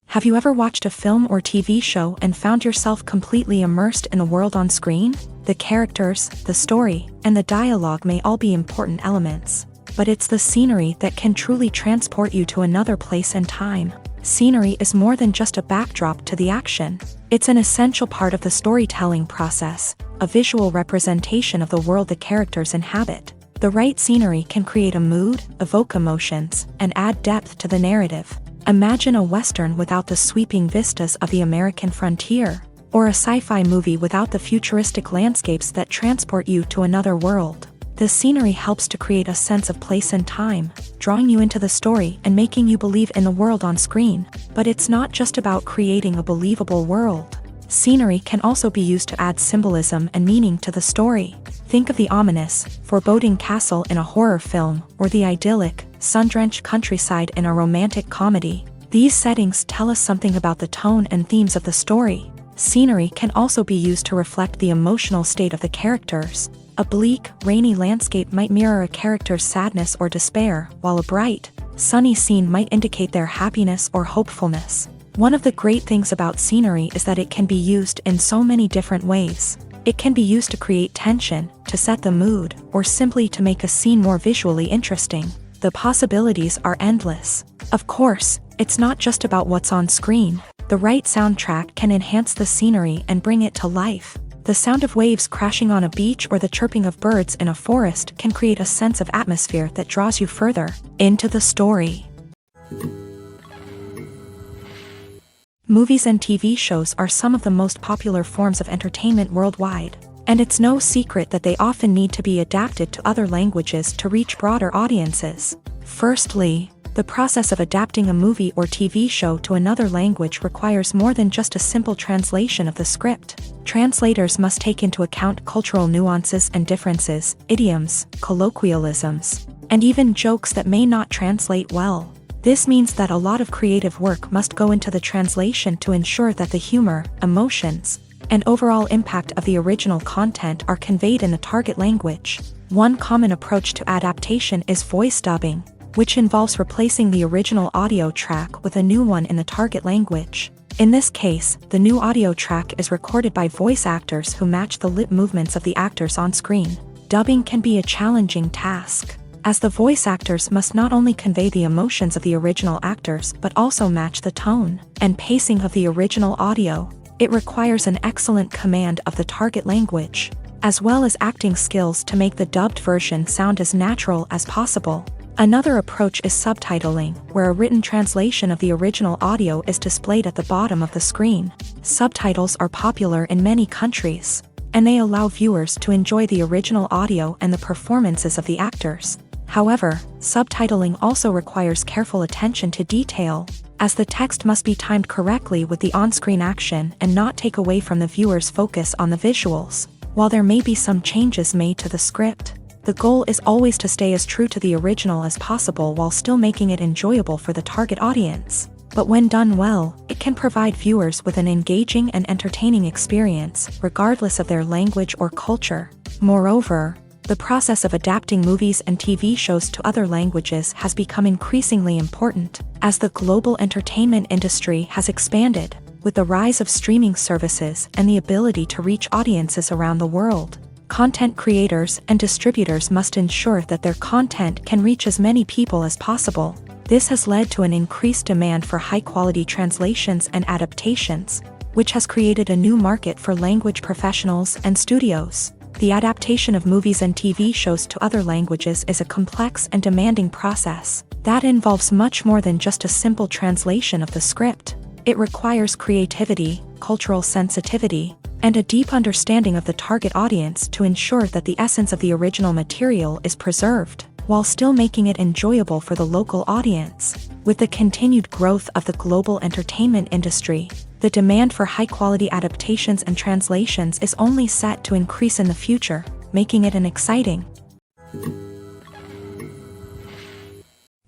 Have you ever watched a film or TV show and found yourself completely immersed in the world on screen? The characters, the story, and the dialogue may all be important elements, but it's the scenery that can truly transport you to another place and time. Scenery is more than just a backdrop to the action. It's an essential part of the storytelling process, a visual representation of the world the characters inhabit. The right scenery can create a mood, evoke emotions, and add depth to the narrative. Imagine a Western without the sweeping vistas of the American frontier, or a sci-fi movie without the futuristic landscapes that transport you to another world. The scenery helps to create a sense of place and time, drawing you into the story and making you believe in the world on screen. But it's not just about creating a believable world. Scenery can also be used to add symbolism and meaning to the story. Think of the ominous, foreboding castle in a horror film, or the idyllic, sun-drenched countryside in a romantic comedy. These settings tell us something about the tone and themes of the story. Scenery can also be used to reflect the emotional state of the characters. A bleak, rainy landscape might mirror a character's sadness or despair, while a bright, sunny scene might indicate their happiness or hopefulness. One of the great things about scenery is that it can be used in so many different ways. It can be used to create tension, to set the mood, or simply to make a scene more visually interesting. The possibilities are endless. Of course, it's not just about what's on screen. The right soundtrack can enhance the scenery and bring it to life. The sound of waves crashing on a beach or the chirping of birds in a forest can create a sense of atmosphere that draws you further into the story. Movies and TV shows are some of the most popular forms of entertainment worldwide, and it's no secret that they often need to be adapted to other languages to reach broader audiences. Firstly, the process of adapting a movie or TV show to another language requires more than just a simple translation of the script. Translators must take into account cultural nuances and differences, idioms, colloquialisms, and even jokes that may not translate well. This means that a lot of creative work must go into the translation to ensure that the humor, emotions, and overall impact of the original content are conveyed in the target language. One common approach to adaptation is voice dubbing, which involves replacing the original audio track with a new one in the target language. In this case, the new audio track is recorded by voice actors who match the lip movements of the actors on screen. Dubbing can be a challenging task, as the voice actors must not only convey the emotions of the original actors but also match the tone and pacing of the original audio. It requires an excellent command of the target language, as well as acting skills to make the dubbed version sound as natural as possible. Another approach is subtitling, where a written translation of the original audio is displayed at the bottom of the screen. Subtitles are popular in many countries. and they allow viewers to enjoy the original audio and the performances of the actors. However, subtitling also requires careful attention to detail, as the text must be timed correctly with the on-screen action and not take away from the viewer's focus on the visuals. While there may be some changes made to the script, the goal is always to stay as true to the original as possible while still making it enjoyable for the target audience. But when done well, it can provide viewers with an engaging and entertaining experience, regardless of their language or culture. Moreover, the process of adapting movies and TV shows to other languages has become increasingly important, as the global entertainment industry has expanded, with the rise of streaming services and the ability to reach audiences around the world. Content creators and distributors must ensure that their content can reach as many people as possible. This has led to an increased demand for high-quality translations and adaptations, which has created a new market for language professionals and studios. The adaptation of movies and TV shows to other languages is a complex and demanding process that involves much more than just a simple translation of the script. It requires creativity, cultural sensitivity, and a deep understanding of the target audience to ensure that the essence of the original material is preserved, while still making it enjoyable for the local audience. With the continued growth of the global entertainment industry, the demand for high-quality adaptations and translations is only set to increase in the future, making it an exciting.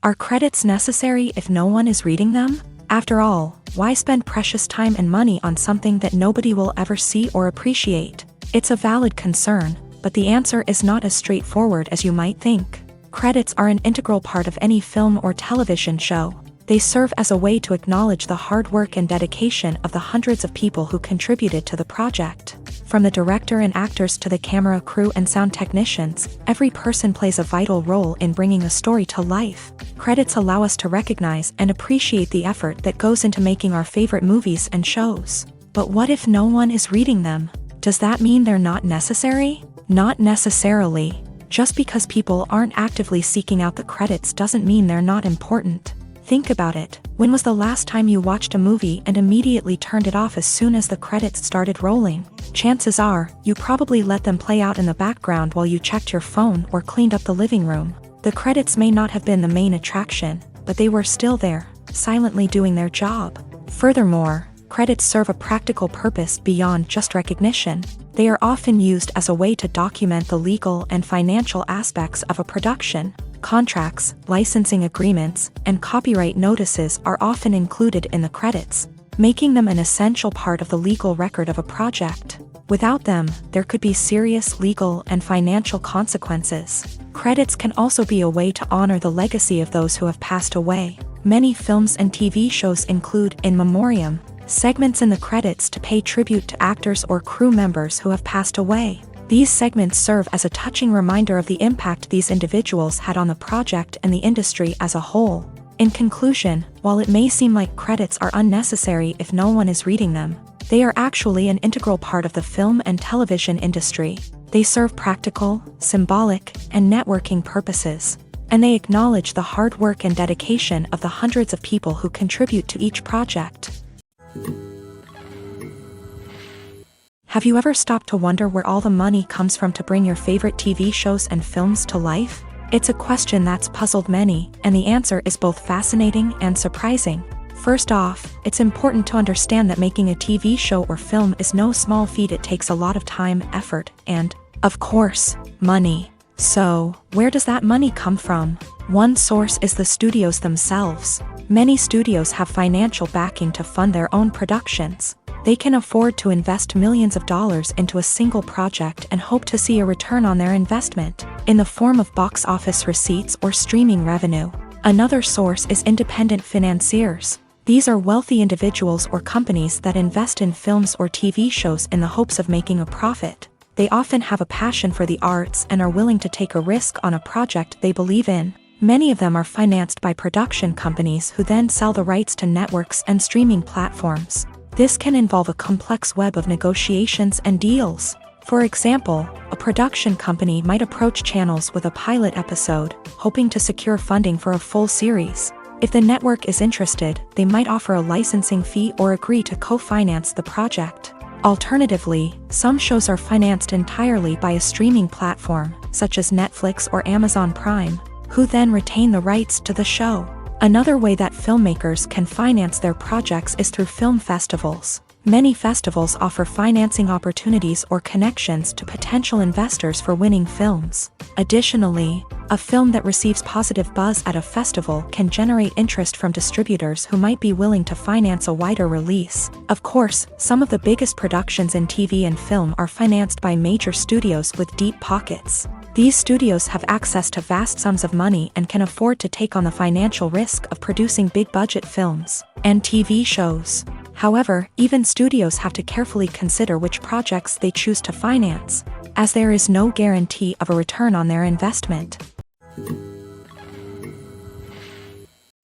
Are credits necessary if no one is reading them? After all, why spend precious time and money on something that nobody will ever see or appreciate? It's a valid concern, but the answer is not as straightforward as you might think. Credits are an integral part of any film or television show. They serve as a way to acknowledge the hard work and dedication of the hundreds of people who contributed to the project. From the director and actors to the camera crew and sound technicians, every person plays a vital role in bringing a story to life. Credits allow us to recognize and appreciate the effort that goes into making our favorite movies and shows. But what if no one is reading them? Does that mean they're not necessary? Not necessarily. Just because people aren't actively seeking out the credits doesn't mean they're not important. Think about it. When was the last time you watched a movie and immediately turned it off as soon as the credits started rolling? Chances are, you probably let them play out in the background while you checked your phone or cleaned up the living room. The credits may not have been the main attraction, but they were still there, silently doing their job. Furthermore, credits serve a practical purpose beyond just recognition. They are often used as a way to document the legal and financial aspects of a production. Contracts, licensing agreements, and copyright notices are often included in the credits, making them an essential part of the legal record of a project. Without them, there could be serious legal and financial consequences. Credits can also be a way to honor the legacy of those who have passed away. Many films and TV shows include in memoriam segments in the credits to pay tribute to actors or crew members who have passed away. These segments serve as a touching reminder of the impact these individuals had on the project and the industry as a whole. In conclusion, while it may seem like credits are unnecessary if no one is reading them, they are actually an integral part of the film and television industry. They serve practical, symbolic, and networking purposes, and they acknowledge the hard work and dedication of the hundreds of people who contribute to each project. Have you ever stopped to wonder where all the money comes from to bring your favorite TV shows and films to life? It's a question that's puzzled many, and the answer is both fascinating and surprising. First off, it's important to understand that making a TV show or film is no small feat. It takes a lot of time, effort, and, of course, money. So, where does that money come from? One source is the studios themselves. Many studios have financial backing to fund their own productions. They can afford to invest millions of dollars into a single project and hope to see a return on their investment, in the form of box office receipts or streaming revenue. Another source is independent financiers. These are wealthy individuals or companies that invest in films or TV shows in the hopes of making a profit. They often have a passion for the arts and are willing to take a risk on a project they believe in. Many of them are financed by production companies who then sell the rights to networks and streaming platforms. This can involve a complex web of negotiations and deals. For example, a production company might approach channels with a pilot episode, hoping to secure funding for a full series. If the network is interested, they might offer a licensing fee or agree to co-finance the project. Alternatively, some shows are financed entirely by a streaming platform, such as Netflix or Amazon Prime, who then retain the rights to the show. Another way that filmmakers can finance their projects is through film festivals. Many festivals offer financing opportunities or connections to potential investors for winning films. Additionally, a film that receives positive buzz at a festival can generate interest from distributors who might be willing to finance a wider release. Of course, some of the biggest productions in TV and film are financed by major studios with deep pockets. These studios have access to vast sums of money and can afford to take on the financial risk of producing big-budget films and TV shows. However, even studios have to carefully consider which projects they choose to finance, as there is no guarantee of a return on their investment.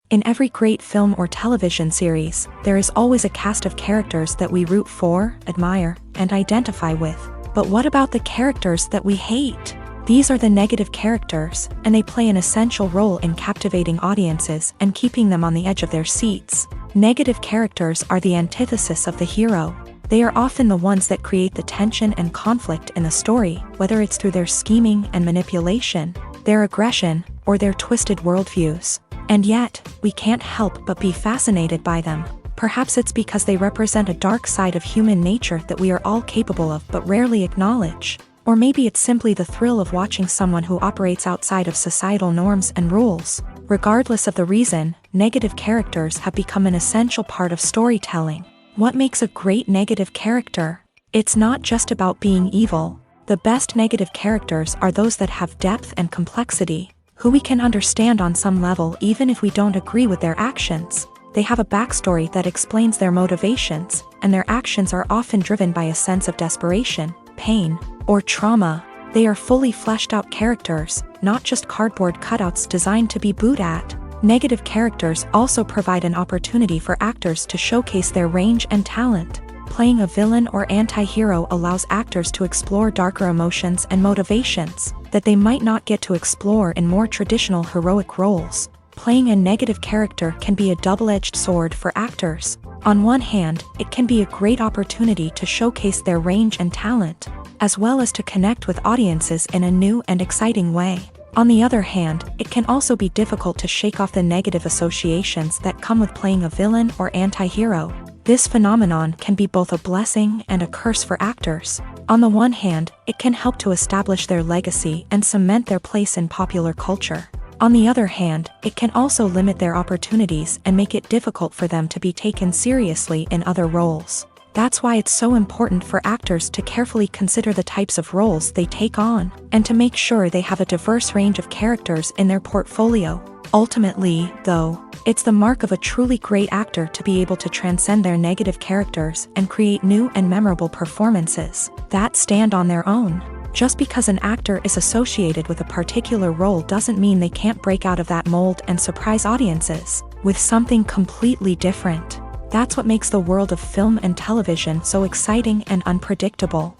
In every great film or television series, there is always a cast of characters that we root for, admire, and identify with. But what about the characters that we hate? These are the negative characters, and they play an essential role in captivating audiences and keeping them on the edge of their seats. Negative characters are the antithesis of the hero. They are often the ones that create the tension and conflict in the story, whether it's through their scheming and manipulation, their aggression, or their twisted worldviews. And yet, we can't help but be fascinated by them. Perhaps it's because they represent a dark side of human nature that we are all capable of but rarely acknowledge. Or maybe it's simply the thrill of watching someone who operates outside of societal norms and rules. Regardless of the reason, negative characters have become an essential part of storytelling. What makes a great negative character? It's not just about being evil. The best negative characters are those that have depth and complexity, who we can understand on some level even if we don't agree with their actions. They have a backstory that explains their motivations, and their actions are often driven by a sense of desperation, pain, or trauma. They are fully fleshed out characters, not just cardboard cutouts designed to be booed at. Negative characters also provide an opportunity for actors to showcase their range and talent. Playing a villain or anti-hero allows actors to explore darker emotions and motivations that they might not get to explore in more traditional heroic roles. Playing a negative character can be a double-edged sword for actors. On one hand, it can be a great opportunity to showcase their range and talent, as well as to connect with audiences in a new and exciting way. On the other hand, it can also be difficult to shake off the negative associations that come with playing a villain or anti-hero. This phenomenon can be both a blessing and a curse for actors. On the one hand, it can help to establish their legacy and cement their place in popular culture. On the other hand, it can also limit their opportunities and make it difficult for them to be taken seriously in other roles. That's why it's so important for actors to carefully consider the types of roles they take on, and to make sure they have a diverse range of characters in their portfolio. Ultimately, though, it's the mark of a truly great actor to be able to transcend their negative characters and create new and memorable performances that stand on their own. Just because an actor is associated with a particular role doesn't mean they can't break out of that mold and surprise audiences with something completely different. That's what makes the world of film and television so exciting and unpredictable.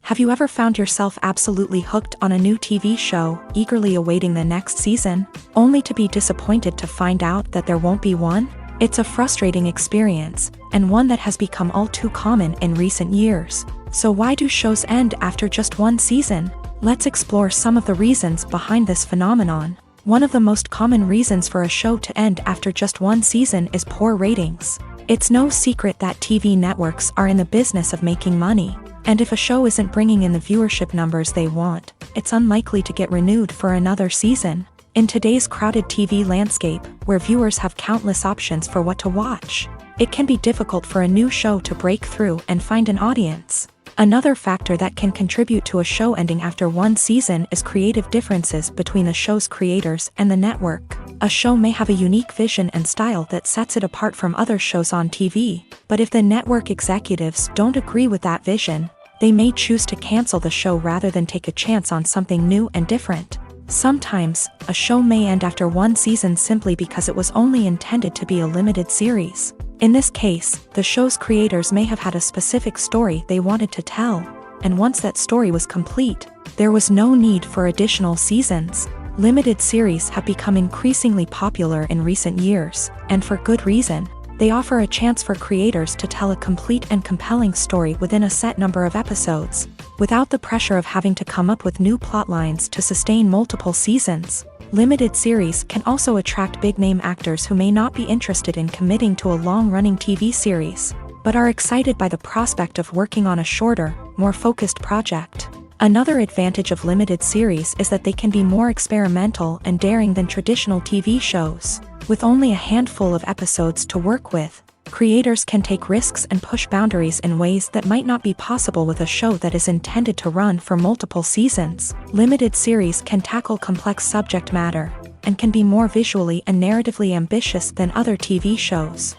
Have you ever found yourself absolutely hooked on a new TV show, eagerly awaiting the next season, only to be disappointed to find out that there won't be one? It's a frustrating experience, and one that has become all too common in recent years. So why do shows end after just one season? Let's explore some of the reasons behind this phenomenon. One of the most common reasons for a show to end after just one season is poor ratings. It's no secret that TV networks are in the business of making money, and if a show isn't bringing in the viewership numbers they want, it's unlikely to get renewed for another season. In today's crowded TV landscape, where viewers have countless options for what to watch, it can be difficult for a new show to break through and find an audience. Another factor that can contribute to a show ending after one season is creative differences between the show's creators and the network. A show may have a unique vision and style that sets it apart from other shows on TV, but if the network executives don't agree with that vision, they may choose to cancel the show rather than take a chance on something new and different. Sometimes, a show may end after one season simply because it was only intended to be a limited series. In this case, the show's creators may have had a specific story they wanted to tell, and once that story was complete, there was no need for additional seasons. Limited series have become increasingly popular in recent years, and for good reason. They offer a chance for creators to tell a complete and compelling story within a set number of episodes, without the pressure of having to come up with new plotlines to sustain multiple seasons. Limited series can also attract big-name actors who may not be interested in committing to a long-running TV series, but are excited by the prospect of working on a shorter, more focused project. Another advantage of limited series is that they can be more experimental and daring than traditional TV shows. With only a handful of episodes to work with, creators can take risks and push boundaries in ways that might not be possible with a show that is intended to run for multiple seasons. Limited series can tackle complex subject matter, and can be more visually and narratively ambitious than other TV shows.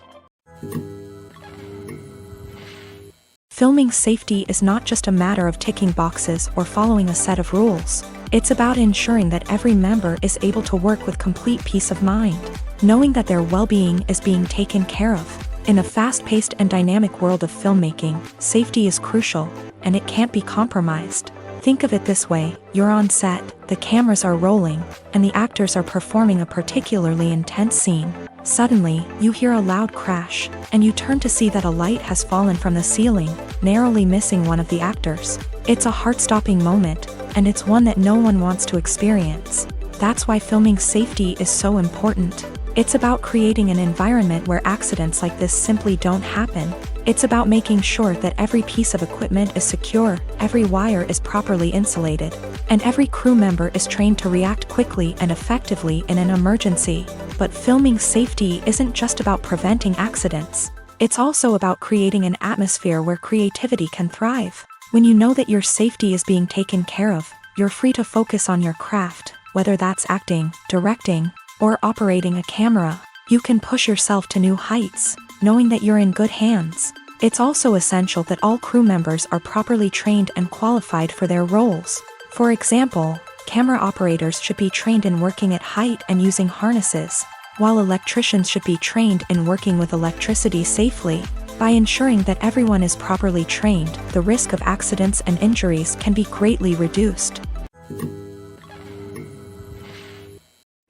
Filming safety is not just a matter of ticking boxes or following a set of rules. It's about ensuring that every member is able to work with complete peace of mind, knowing that their well-being is being taken care of. In a fast-paced and dynamic world of filmmaking, safety is crucial, and it can't be compromised. Think of it this way: you're on set, the cameras are rolling, and the actors are performing a particularly intense scene. Suddenly, you hear a loud crash, and you turn to see that a light has fallen from the ceiling, narrowly missing one of the actors. It's a heart-stopping moment, and it's one that no one wants to experience. That's why filming safety is so important. It's about creating an environment where accidents like this simply don't happen. It's about making sure that every piece of equipment is secure, every wire is properly insulated, and every crew member is trained to react quickly and effectively in an emergency. But filming safety isn't just about preventing accidents. It's also about creating an atmosphere where creativity can thrive. When you know that your safety is being taken care of, you're free to focus on your craft, whether that's acting, directing, or operating a camera. You can push yourself to new heights, knowing that you're in good hands. It's also essential that all crew members are properly trained and qualified for their roles. For example, camera operators should be trained in working at height and using harnesses, while electricians should be trained in working with electricity safely. By ensuring that everyone is properly trained, the risk of accidents and injuries can be greatly reduced.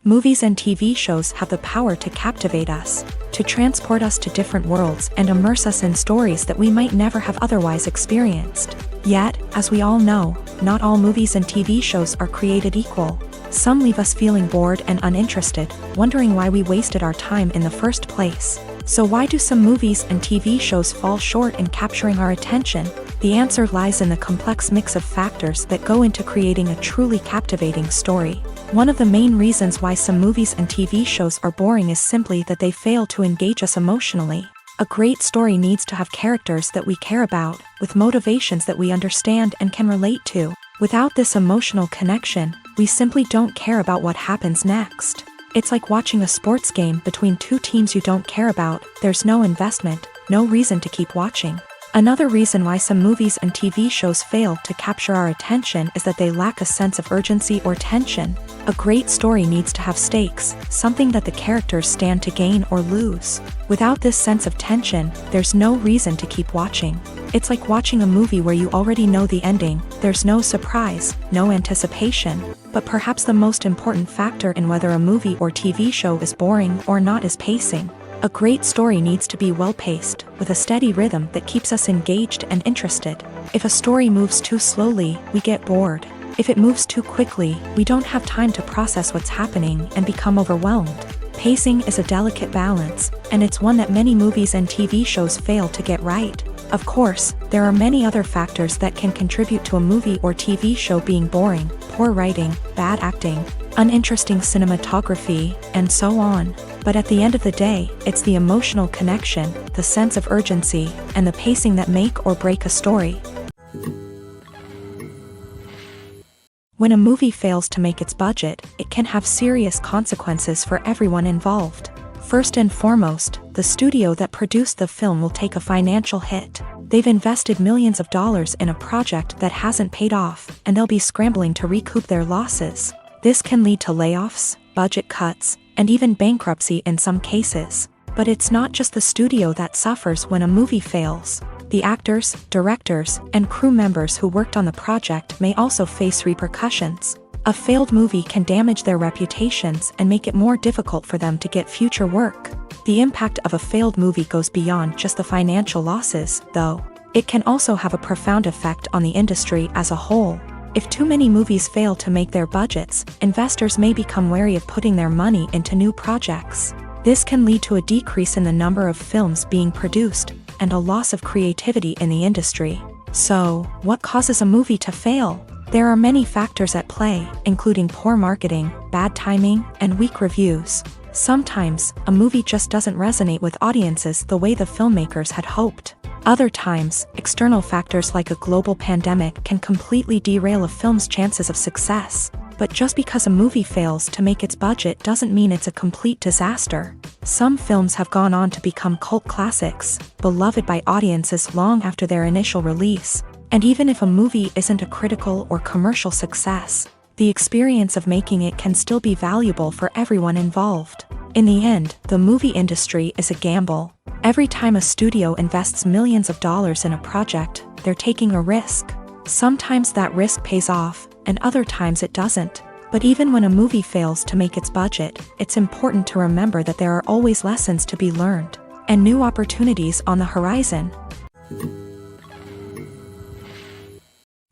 Movies and TV shows have the power to captivate us, to transport us to different worlds and immerse us in stories that we might never have otherwise experienced. Yet, as we all know, not all movies and TV shows are created equal. Some leave us feeling bored and uninterested, wondering why we wasted our time in the first place. So why do some movies and TV shows fall short in capturing our attention? The answer lies in the complex mix of factors that go into creating a truly captivating story. One of the main reasons why some movies and TV shows are boring is simply that they fail to engage us emotionally. A great story needs to have characters that we care about, with motivations that we understand and can relate to. Without this emotional connection, we simply don't care about what happens next. It's like watching a sports game between two teams you don't care about. There's no investment, no reason to keep watching. Another reason why some movies and TV shows fail to capture our attention is that they lack a sense of urgency or tension. A great story needs to have stakes, something that the characters stand to gain or lose. Without this sense of tension, there's no reason to keep watching. It's like watching a movie where you already know the ending. There's no surprise, no anticipation. But perhaps the most important factor in whether a movie or TV show is boring or not is pacing. A great story needs to be well-paced, with a steady rhythm that keeps us engaged and interested. If a story moves too slowly, we get bored. If it moves too quickly, we don't have time to process what's happening and become overwhelmed. Pacing is a delicate balance, and it's one that many movies and TV shows fail to get right. Of course, there are many other factors that can contribute to a movie or TV show being boring: poor writing, bad acting, uninteresting cinematography, and so on. But at the end of the day, it's the emotional connection, the sense of urgency, and the pacing that make or break a story. When a movie fails to make its budget, it can have serious consequences for everyone involved. First and foremost, the studio that produced the film will take a financial hit. They've invested millions of dollars in a project that hasn't paid off, and they'll be scrambling to recoup their losses. This can lead to layoffs, budget cuts, and even bankruptcy in some cases. But it's not just the studio that suffers when a movie fails. The actors, directors, and crew members who worked on the project may also face repercussions. A failed movie can damage their reputations and make it more difficult for them to get future work. The impact of a failed movie goes beyond just the financial losses, though. It can also have a profound effect on the industry as a whole. If too many movies fail to make their budgets, investors may become wary of putting their money into new projects. This can lead to a decrease in the number of films being produced, and a loss of creativity in the industry. So, what causes a movie to fail? There are many factors at play, including poor marketing, bad timing, and weak reviews. Sometimes, a movie just doesn't resonate with audiences the way the filmmakers had hoped. Other times, external factors like a global pandemic can completely derail a film's chances of success. But just because a movie fails to make its budget doesn't mean it's a complete disaster. Some films have gone on to become cult classics, beloved by audiences long after their initial release. And even if a movie isn't a critical or commercial success, the experience of making it can still be valuable for everyone involved. In the end, the movie industry is a gamble. Every time a studio invests millions of dollars in a project, they're taking a risk. Sometimes that risk pays off, and other times it doesn't. But even when a movie fails to make its budget, it's important to remember that there are always lessons to be learned, and new opportunities on the horizon.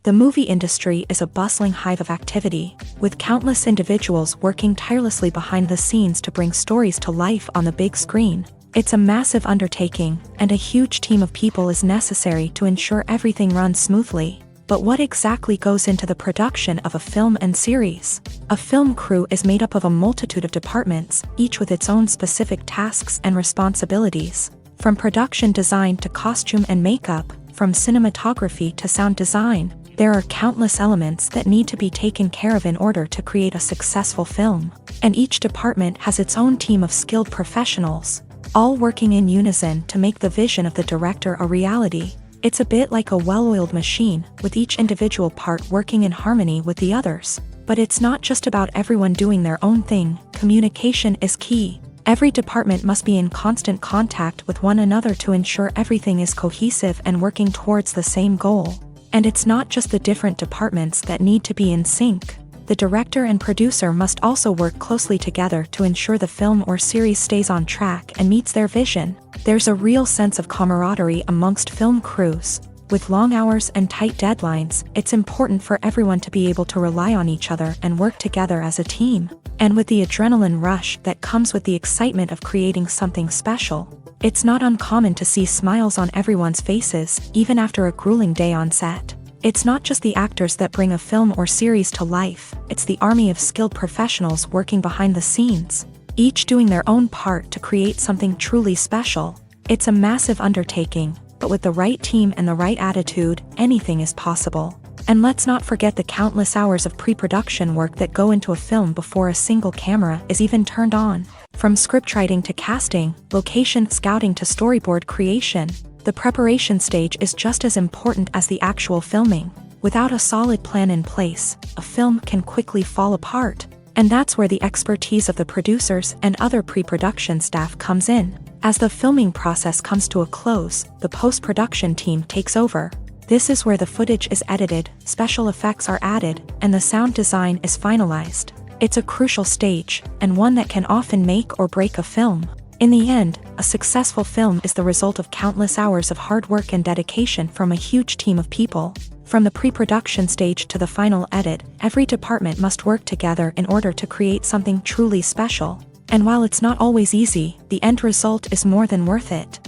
The movie industry is a bustling hive of activity, with countless individuals working tirelessly behind the scenes to bring stories to life on the big screen. It's a massive undertaking, and a huge team of people is necessary to ensure everything runs smoothly. But what exactly goes into the production of a film and series? A film crew is made up of a multitude of departments, each with its own specific tasks and responsibilities. From production design to costume and makeup, from cinematography to sound design, there are countless elements that need to be taken care of in order to create a successful film. And each department has its own team of skilled professionals, all working in unison to make the vision of the director a reality. It's a bit like a well-oiled machine, with each individual part working in harmony with the others. But it's not just about everyone doing their own thing. Communication is key. Every department must be in constant contact with one another to ensure everything is cohesive and working towards the same goal. And it's not just the different departments that need to be in sync. The director and producer must also work closely together to ensure the film or series stays on track and meets their vision. There's a real sense of camaraderie amongst film crews. With long hours and tight deadlines, it's important for everyone to be able to rely on each other and work together as a team. And with the adrenaline rush that comes with the excitement of creating something special, it's not uncommon to see smiles on everyone's faces, even after a grueling day on set. It's not just the actors that bring a film or series to life, it's the army of skilled professionals working behind the scenes, each doing their own part to create something truly special. It's a massive undertaking, but with the right team and the right attitude, anything is possible. And let's not forget the countless hours of pre-production work that go into a film before a single camera is even turned on. From scriptwriting to casting, location scouting to storyboard creation, the preparation stage is just as important as the actual filming. Without a solid plan in place, a film can quickly fall apart. And that's where the expertise of the producers and other pre-production staff comes in. As the filming process comes to a close, the post-production team takes over. This is where the footage is edited, special effects are added, and the sound design is finalized. It's a crucial stage, and one that can often make or break a film. In the end, a successful film is the result of countless hours of hard work and dedication from a huge team of people. From the pre-production stage to the final edit, every department must work together in order to create something truly special. And while it's not always easy, the end result is more than worth it.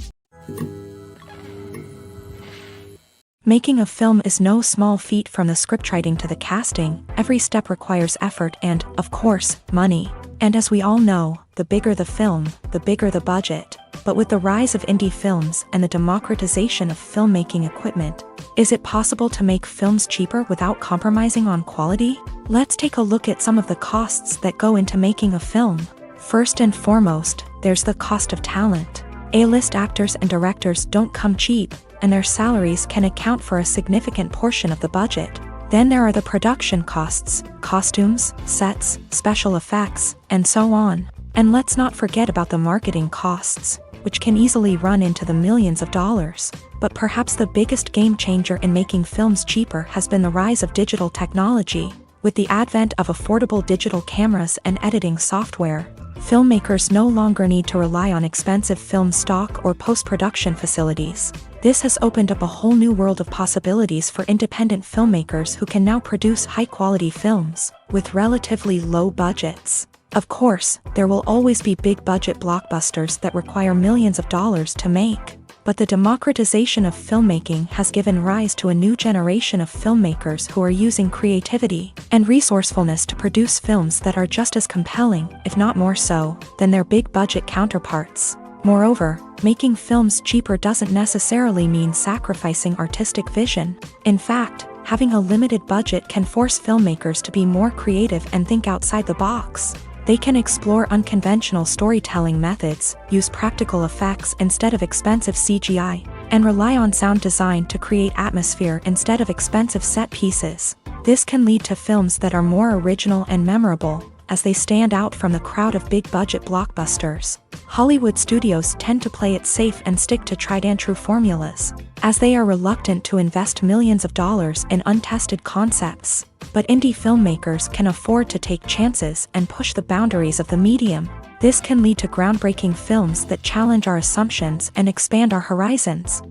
Making a film is no small feat. From the scriptwriting to the casting, every step requires effort and, of course, money. And as we all know, the bigger the film, the bigger the budget. But with the rise of indie films and the democratization of filmmaking equipment, is it possible to make films cheaper without compromising on quality? Let's take a look at some of the costs that go into making a film. First and foremost, there's the cost of talent. A-list actors and directors don't come cheap, and their salaries can account for a significant portion of the budget. Then there are the production costs, costumes, sets, special effects, and so on. And let's not forget about the marketing costs, which can easily run into the millions of dollars. But perhaps the biggest game changer in making films cheaper has been the rise of digital technology. With the advent of affordable digital cameras and editing software, Filmmakers no longer need to rely on expensive film stock or post-production facilities. This has opened up a whole new world of possibilities for independent filmmakers who can now produce high-quality films with relatively low budgets. Of course, there will always be big-budget blockbusters that require millions of dollars to make. But the democratization of filmmaking has given rise to a new generation of filmmakers who are using creativity and resourcefulness to produce films that are just as compelling, if not more so, than their big-budget counterparts. Moreover, making films cheaper doesn't necessarily mean sacrificing artistic vision. In fact, having a limited budget can force filmmakers to be more creative and think outside the box. They can explore unconventional storytelling methods, use practical effects instead of expensive CGI, and rely on sound design to create atmosphere instead of expensive set pieces. This can lead to films that are more original and memorable, as they stand out from the crowd of big-budget blockbusters. Hollywood studios tend to play it safe and stick to tried-and-true formulas, as they are reluctant to invest millions of dollars in untested concepts. But indie filmmakers can afford to take chances and push the boundaries of the medium. This can lead to groundbreaking films that challenge our assumptions and expand our horizons.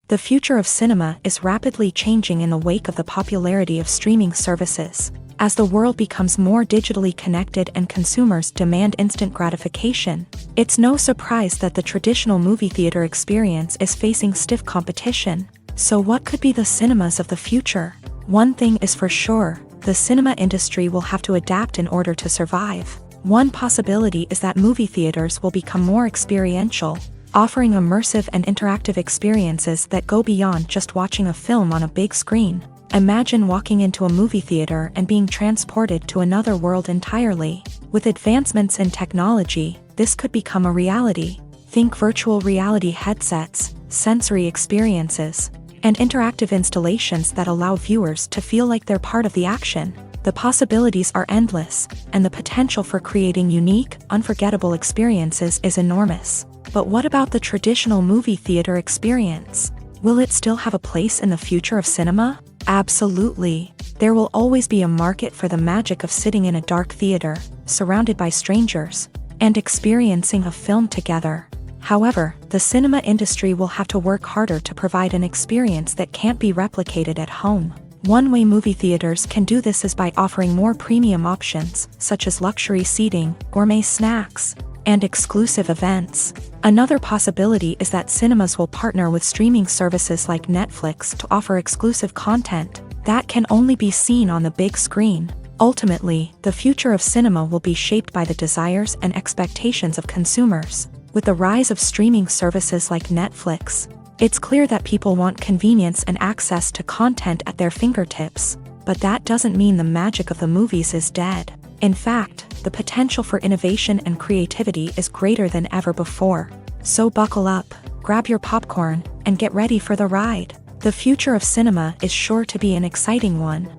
The future of cinema is rapidly changing in the wake of the popularity of streaming services. As the world becomes more digitally connected and consumers demand instant gratification, it's no surprise that the traditional movie theater experience is facing stiff competition. So what could be the cinemas of the future? One thing is for sure, the cinema industry will have to adapt in order to survive. One possibility is that movie theaters will become more experiential, offering immersive and interactive experiences that go beyond just watching a film on a big screen. Imagine walking into a movie theater and being transported to another world entirely. With advancements in technology, this could become a reality. Think virtual reality headsets, sensory experiences, and interactive installations that allow viewers to feel like they're part of the action. The possibilities are endless, and the potential for creating unique, unforgettable experiences is enormous. But what about the traditional movie theater experience? Will it still have a place in the future of cinema? Absolutely. There will always be a market for the magic of sitting in a dark theater, surrounded by strangers, and experiencing a film together. However, the cinema industry will have to work harder to provide an experience that can't be replicated at home. One way movie theaters can do this is by offering more premium options, such as luxury seating, gourmet snacks, and exclusive events. Another possibility is that cinemas will partner with streaming services like Netflix to offer exclusive content that can only be seen on the big screen. Ultimately, the future of cinema will be shaped by the desires and expectations of consumers. With the rise of streaming services like Netflix, it's clear that people want convenience and access to content at their fingertips. But that doesn't mean the magic of the movies is dead. In fact, the potential for innovation and creativity is greater than ever before. So buckle up, grab your popcorn, and get ready for the ride. The future of cinema is sure to be an exciting one.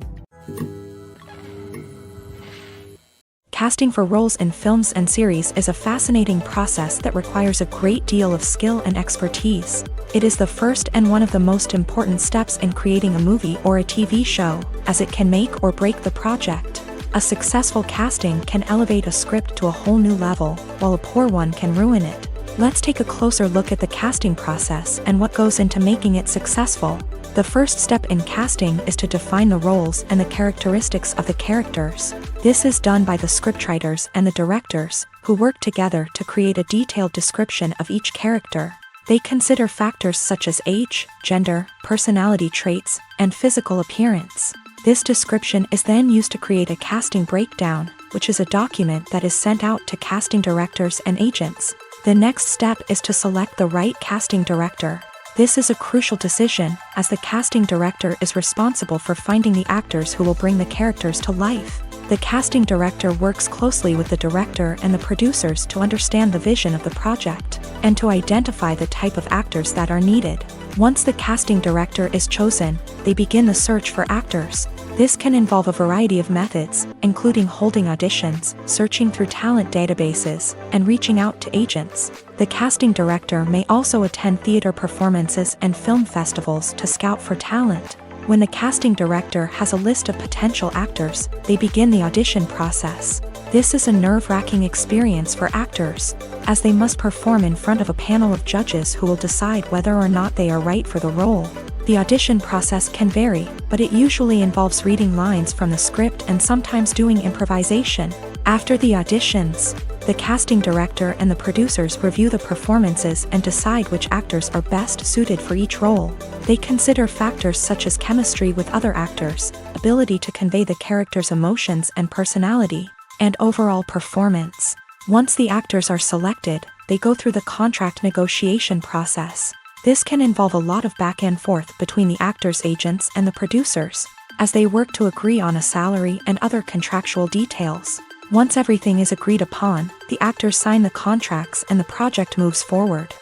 Casting for roles in films and series is a fascinating process that requires a great deal of skill and expertise. It is the first and one of the most important steps in creating a movie or a TV show, as it can make or break the project. A successful casting can elevate a script to a whole new level, while a poor one can ruin it. Let's take a closer look at the casting process and what goes into making it successful. The first step in casting is to define the roles and the characteristics of the characters. This is done by the scriptwriters and the directors, who work together to create a detailed description of each character. They consider factors such as age, gender, personality traits, and physical appearance. This description is then used to create a casting breakdown, which is a document that is sent out to casting directors and agents. The next step is to select the right casting director. This is a crucial decision, as the casting director is responsible for finding the actors who will bring the characters to life. The casting director works closely with the director and the producers to understand the vision of the project, and to identify the type of actors that are needed. Once the casting director is chosen, they begin the search for actors. This can involve a variety of methods, including holding auditions, searching through talent databases, and reaching out to agents. The casting director may also attend theater performances and film festivals to scout for talent. When the casting director has a list of potential actors, they begin the audition process. This is a nerve-wracking experience for actors, as they must perform in front of a panel of judges who will decide whether or not they are right for the role. The audition process can vary, but it usually involves reading lines from the script and sometimes doing improvisation. After the auditions, the casting director and the producers review the performances and decide which actors are best suited for each role. They consider factors such as chemistry with other actors, ability to convey the character's emotions and personality, and overall performance. Once the actors are selected, they go through the contract negotiation process. This can involve a lot of back and forth between the actors' agents and the producers, as they work to agree on a salary and other contractual details. Once everything is agreed upon, the actors sign the contracts and the project moves forward.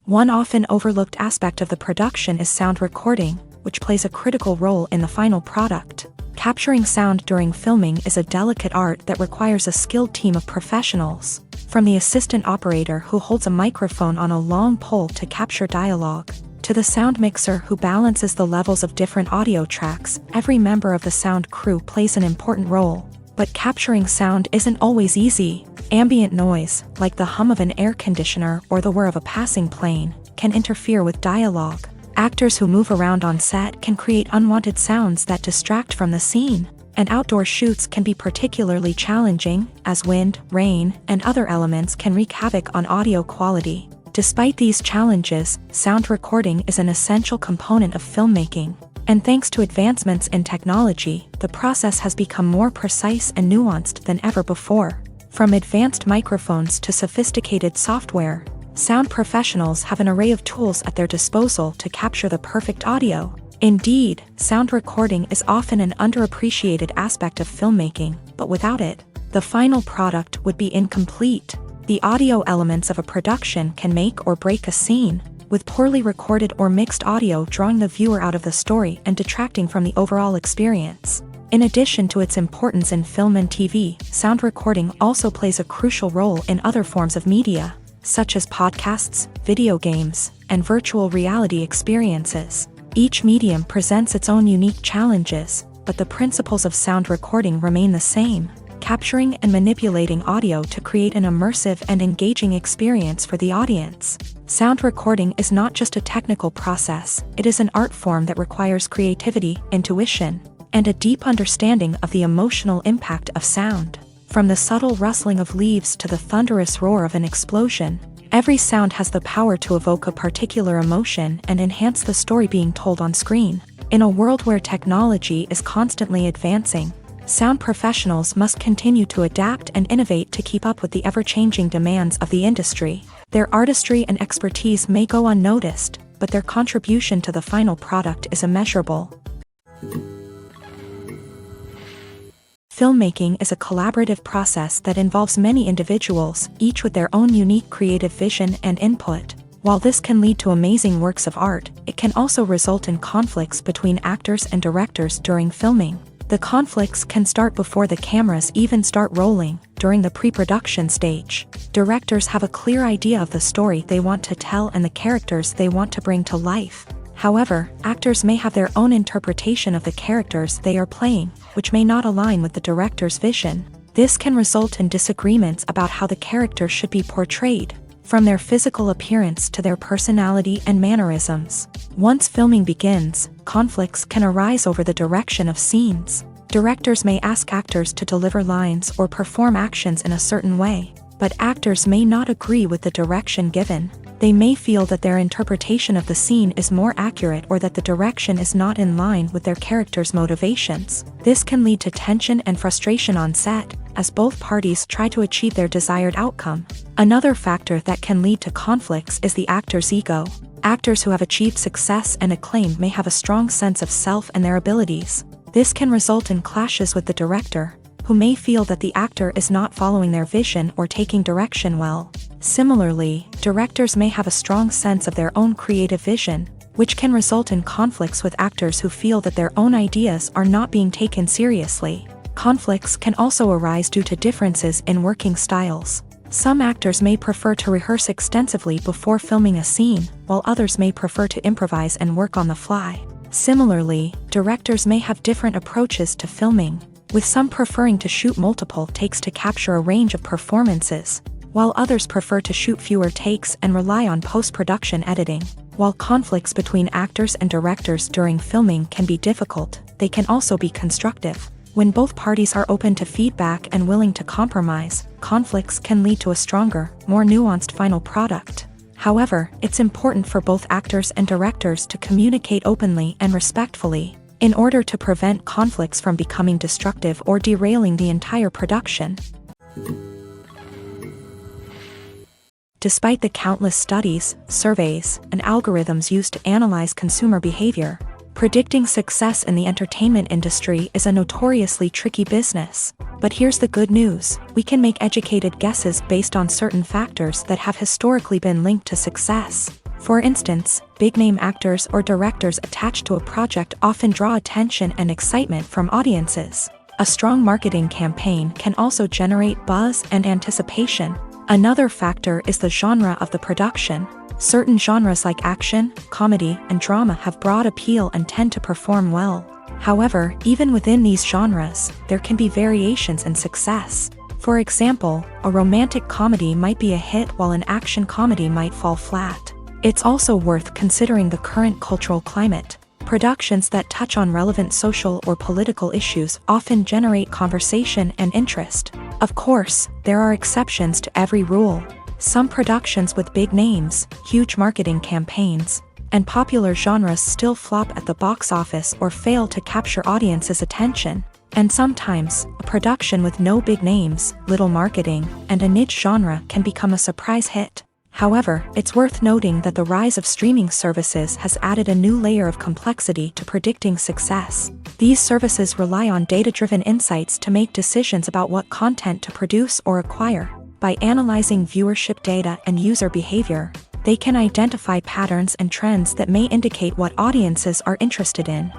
One often overlooked aspect of the production is sound recording, which plays a critical role in the final product. Capturing sound during filming is a delicate art that requires a skilled team of professionals, from the assistant operator who holds a microphone on a long pole to capture dialogue, to the sound mixer who balances the levels of different audio tracks. Every member of the sound crew plays an important role. But capturing sound isn't always easy. Ambient noise, like the hum of an air conditioner or the whir of a passing plane, can interfere with dialogue. Actors who move around on set can create unwanted sounds that distract from the scene. And outdoor shoots can be particularly challenging, as wind, rain, and other elements can wreak havoc on audio quality. Despite these challenges, sound recording is an essential component of filmmaking. And thanks to advancements in technology, the process has become more precise and nuanced than ever before. From advanced microphones to sophisticated software, sound professionals have an array of tools at their disposal to capture the perfect audio. Indeed, sound recording is often an underappreciated aspect of filmmaking, but without it, the final product would be incomplete. The audio elements of a production can make or break a scene, with poorly recorded or mixed audio drawing the viewer out of the story and detracting from the overall experience. In addition to its importance in film and TV, sound recording also plays a crucial role in other forms of media, such as podcasts, video games, and virtual reality experiences. Each medium presents its own unique challenges, but the principles of sound recording remain the same: capturing and manipulating audio to create an immersive and engaging experience for the audience. Sound recording is not just a technical process, it is an art form that requires creativity, intuition, and a deep understanding of the emotional impact of sound. From the subtle rustling of leaves to the thunderous roar of an explosion, every sound has the power to evoke a particular emotion and enhance the story being told on screen. In a world where technology is constantly advancing, sound professionals must continue to adapt and innovate to keep up with the ever-changing demands of the industry. Their artistry and expertise may go unnoticed, but their contribution to the final product is immeasurable. Filmmaking is a collaborative process that involves many individuals, each with their own unique creative vision and input. While this can lead to amazing works of art, it can also result in conflicts between actors and directors during filming. The conflicts can start before the cameras even start rolling, during the pre-production stage. Directors have a clear idea of the story they want to tell and the characters they want to bring to life. However, actors may have their own interpretation of the characters they are playing, which may not align with the director's vision. This can result in disagreements about how the character should be portrayed, from their physical appearance to their personality and mannerisms. Once filming begins, conflicts can arise over the direction of scenes. Directors may ask actors to deliver lines or perform actions in a certain way, but actors may not agree with the direction given. They may feel that their interpretation of the scene is more accurate or that the direction is not in line with their character's motivations. This can lead to tension and frustration on set, as both parties try to achieve their desired outcome. Another factor that can lead to conflicts is the actor's ego. Actors who have achieved success and acclaim may have a strong sense of self and their abilities. This can result in clashes with the director, who may feel that the actor is not following their vision or taking direction well. Similarly, directors may have a strong sense of their own creative vision, which can result in conflicts with actors who feel that their own ideas are not being taken seriously. Conflicts can also arise due to differences in working styles. Some actors may prefer to rehearse extensively before filming a scene, while others may prefer to improvise and work on the fly. Similarly, directors may have different approaches to filming, with some preferring to shoot multiple takes to capture a range of performances, while others prefer to shoot fewer takes and rely on post-production editing. While conflicts between actors and directors during filming can be difficult, they can also be constructive. When both parties are open to feedback and willing to compromise, conflicts can lead to a stronger, more nuanced final product. However, it's important for both actors and directors to communicate openly and respectfully, in order to prevent conflicts from becoming destructive or derailing the entire production. Despite the countless studies, surveys, and algorithms used to analyze consumer behavior, predicting success in the entertainment industry is a notoriously tricky business. But here's the good news: we can make educated guesses based on certain factors that have historically been linked to success. For instance, big-name actors or directors attached to a project often draw attention and excitement from audiences. A strong marketing campaign can also generate buzz and anticipation. Another factor is the genre of the production. Certain genres like action, comedy, and drama have broad appeal and tend to perform well. However, even within these genres, there can be variations in success. For example, a romantic comedy might be a hit while an action comedy might fall flat. It's also worth considering the current cultural climate. Productions that touch on relevant social or political issues often generate conversation and interest. Of course, there are exceptions to every rule. Some productions with big names, huge marketing campaigns, and popular genres still flop at the box office or fail to capture audiences' attention. And sometimes, a production with no big names, little marketing, and a niche genre can become a surprise hit. However, it's worth noting that the rise of streaming services has added a new layer of complexity to predicting success. These services rely on data-driven insights to make decisions about what content to produce or acquire. By analyzing viewership data and user behavior, they can identify patterns and trends that may indicate what audiences are interested in.